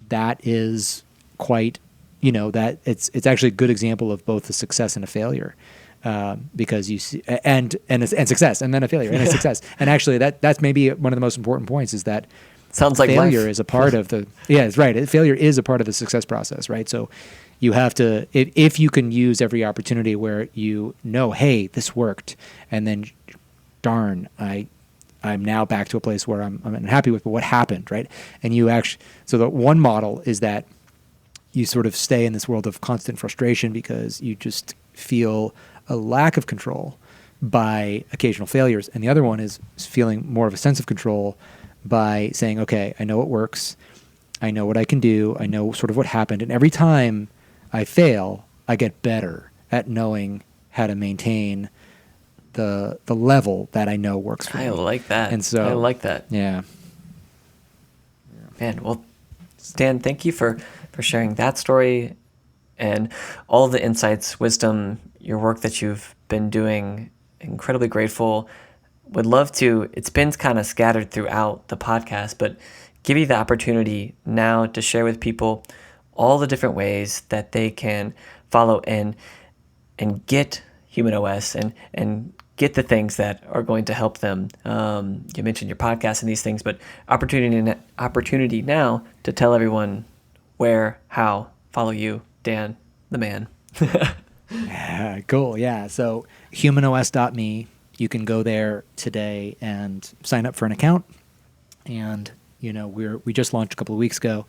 that is quite, that it's actually a good example of both a success and a failure. Because you see, and success, and then a failure, and a success, and actually that's maybe one of the most important points is that sounds like failure life. is a part of the it's right. Failure is a part of the success process, right? So you have to, if you can use every opportunity where hey, this worked, and then darn, I'm now back to a place where I'm unhappy with, but what happened, right? And so the one model is that you sort of stay in this world of constant frustration because you just feel a lack of control by occasional failures. And the other one is feeling more of a sense of control by saying, okay, I know what works. I know what I can do. I know sort of what happened. And every time I fail, I get better at knowing how to maintain the level that I know works for me. I like that. And so I like that. Yeah. Man, well, Dan, thank you for sharing that story and all the insights, wisdom, your work that you've been doing. Incredibly grateful. Would love to, it's been kind of scattered throughout the podcast, but give you the opportunity now to share with people all the different ways that they can follow and get Human OS and get the things that are going to help them. You mentioned your podcast and these things, but opportunity now to tell everyone where, how, follow you, Dan, the man. Yeah, cool. Yeah. So humanos.me, you can go there today and sign up for an account. And, we just launched a couple of weeks ago.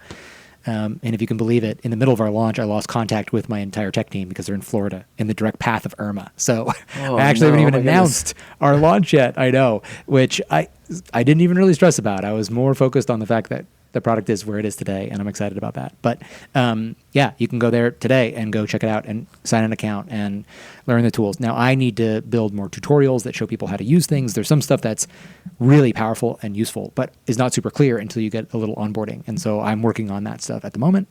And if you can believe it, in the middle of our launch, I lost contact with my entire tech team because they're in Florida in the direct path of Irma. So I actually haven't even announced our launch yet. I know, which I didn't even really stress about. I was more focused on the fact that the product is where it is today, and I'm excited about that. But you can go there today and go check it out and sign an account and learn the tools. Now, I need to build more tutorials that show people how to use things. There's some stuff that's really powerful and useful, but is not super clear until you get a little onboarding. And so I'm working on that stuff at the moment.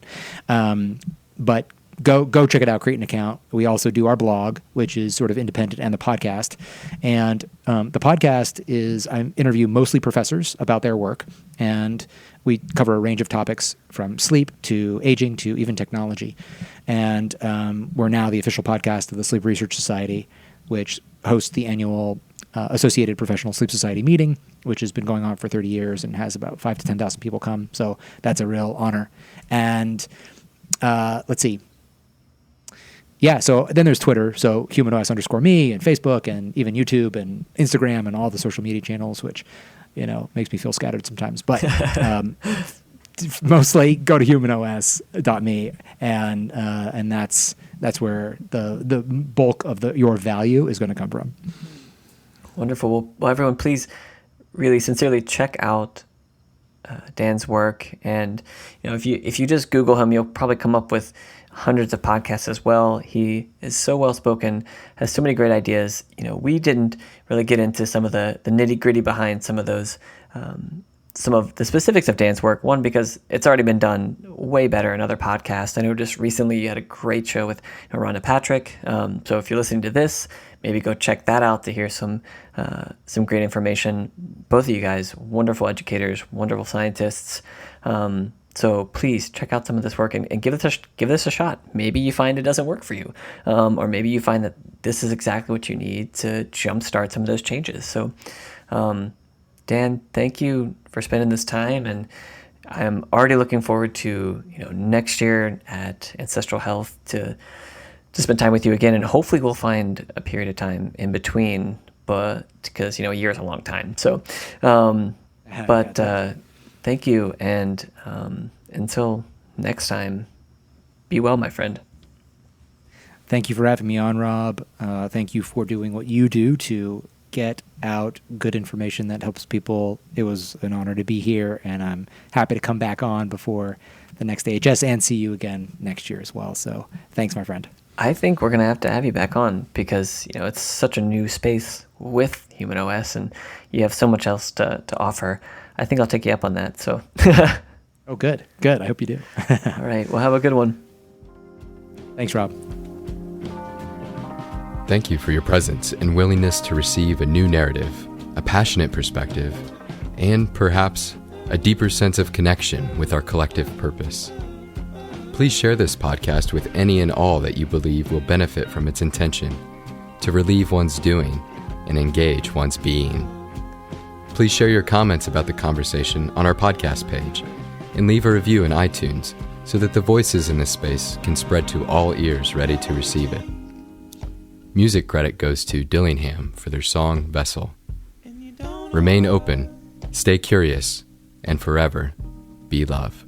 But go check it out, create an account. We also do our blog, which is sort of independent, and the podcast. And the podcast is, I interview mostly professors about their work, and we cover a range of topics from sleep to aging to even technology. And we're now the official podcast of the Sleep Research Society, which hosts the annual Associated Professional Sleep Society meeting, which has been going on for 30 years and has about 5,000 to 10,000 people come. So that's a real honor. And let's see. Yeah, so then there's Twitter, so humanos_me, and Facebook, and even YouTube, and Instagram, and all the social media channels, which, makes me feel scattered sometimes. But mostly go to humanos.me, and that's where the bulk of your value is going to come from. Wonderful. Well, everyone, please really sincerely check out Dan's work, and if you just Google him, you'll probably come up with hundreds of podcasts as well. He is so well spoken, has so many great ideas. We didn't really get into some of the nitty gritty behind some of those some of the specifics of Dan's work. One, because it's already been done way better in other podcasts. I know just recently you had a great show with Rhonda Patrick. So if you're listening to this, maybe go check that out to hear some great information. Both of you guys, wonderful educators, wonderful scientists. So please check out some of this work and give this a shot. Maybe you find it doesn't work for you, or maybe you find that this is exactly what you need to jumpstart some of those changes. So, Dan, thank you for spending this time, and I'm already looking forward to next year at Ancestral Health to spend time with you again, and hopefully we'll find a period of time in between, but because a year is a long time. So, thank you, and until next time, be well, my friend. Thank you for having me on, Rob. Thank you for doing what you do to get out good information that helps people. It was an honor to be here, and I'm happy to come back on before the next AHS and see you again next year as well. So thanks, my friend. I think we're going to have you back on because, it's such a new space with Human OS, and you have so much else to offer. I think I'll take you up on that. So. Oh, good. Good. I hope you do. All right. Well, have a good one. Thanks, Rob. Thank you for your presence and willingness to receive a new narrative, a passionate perspective, and perhaps a deeper sense of connection with our collective purpose. Please share this podcast with any and all that you believe will benefit from its intention to relieve one's doing and engage one's being. Please share your comments about the conversation on our podcast page and leave a review in iTunes so that the voices in this space can spread to all ears ready to receive it. Music credit goes to Dillingham for their song Vessel. Remain open, stay curious, and forever be love.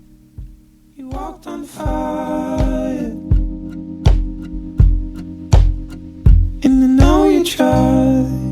You walked on fire, and I know you tried.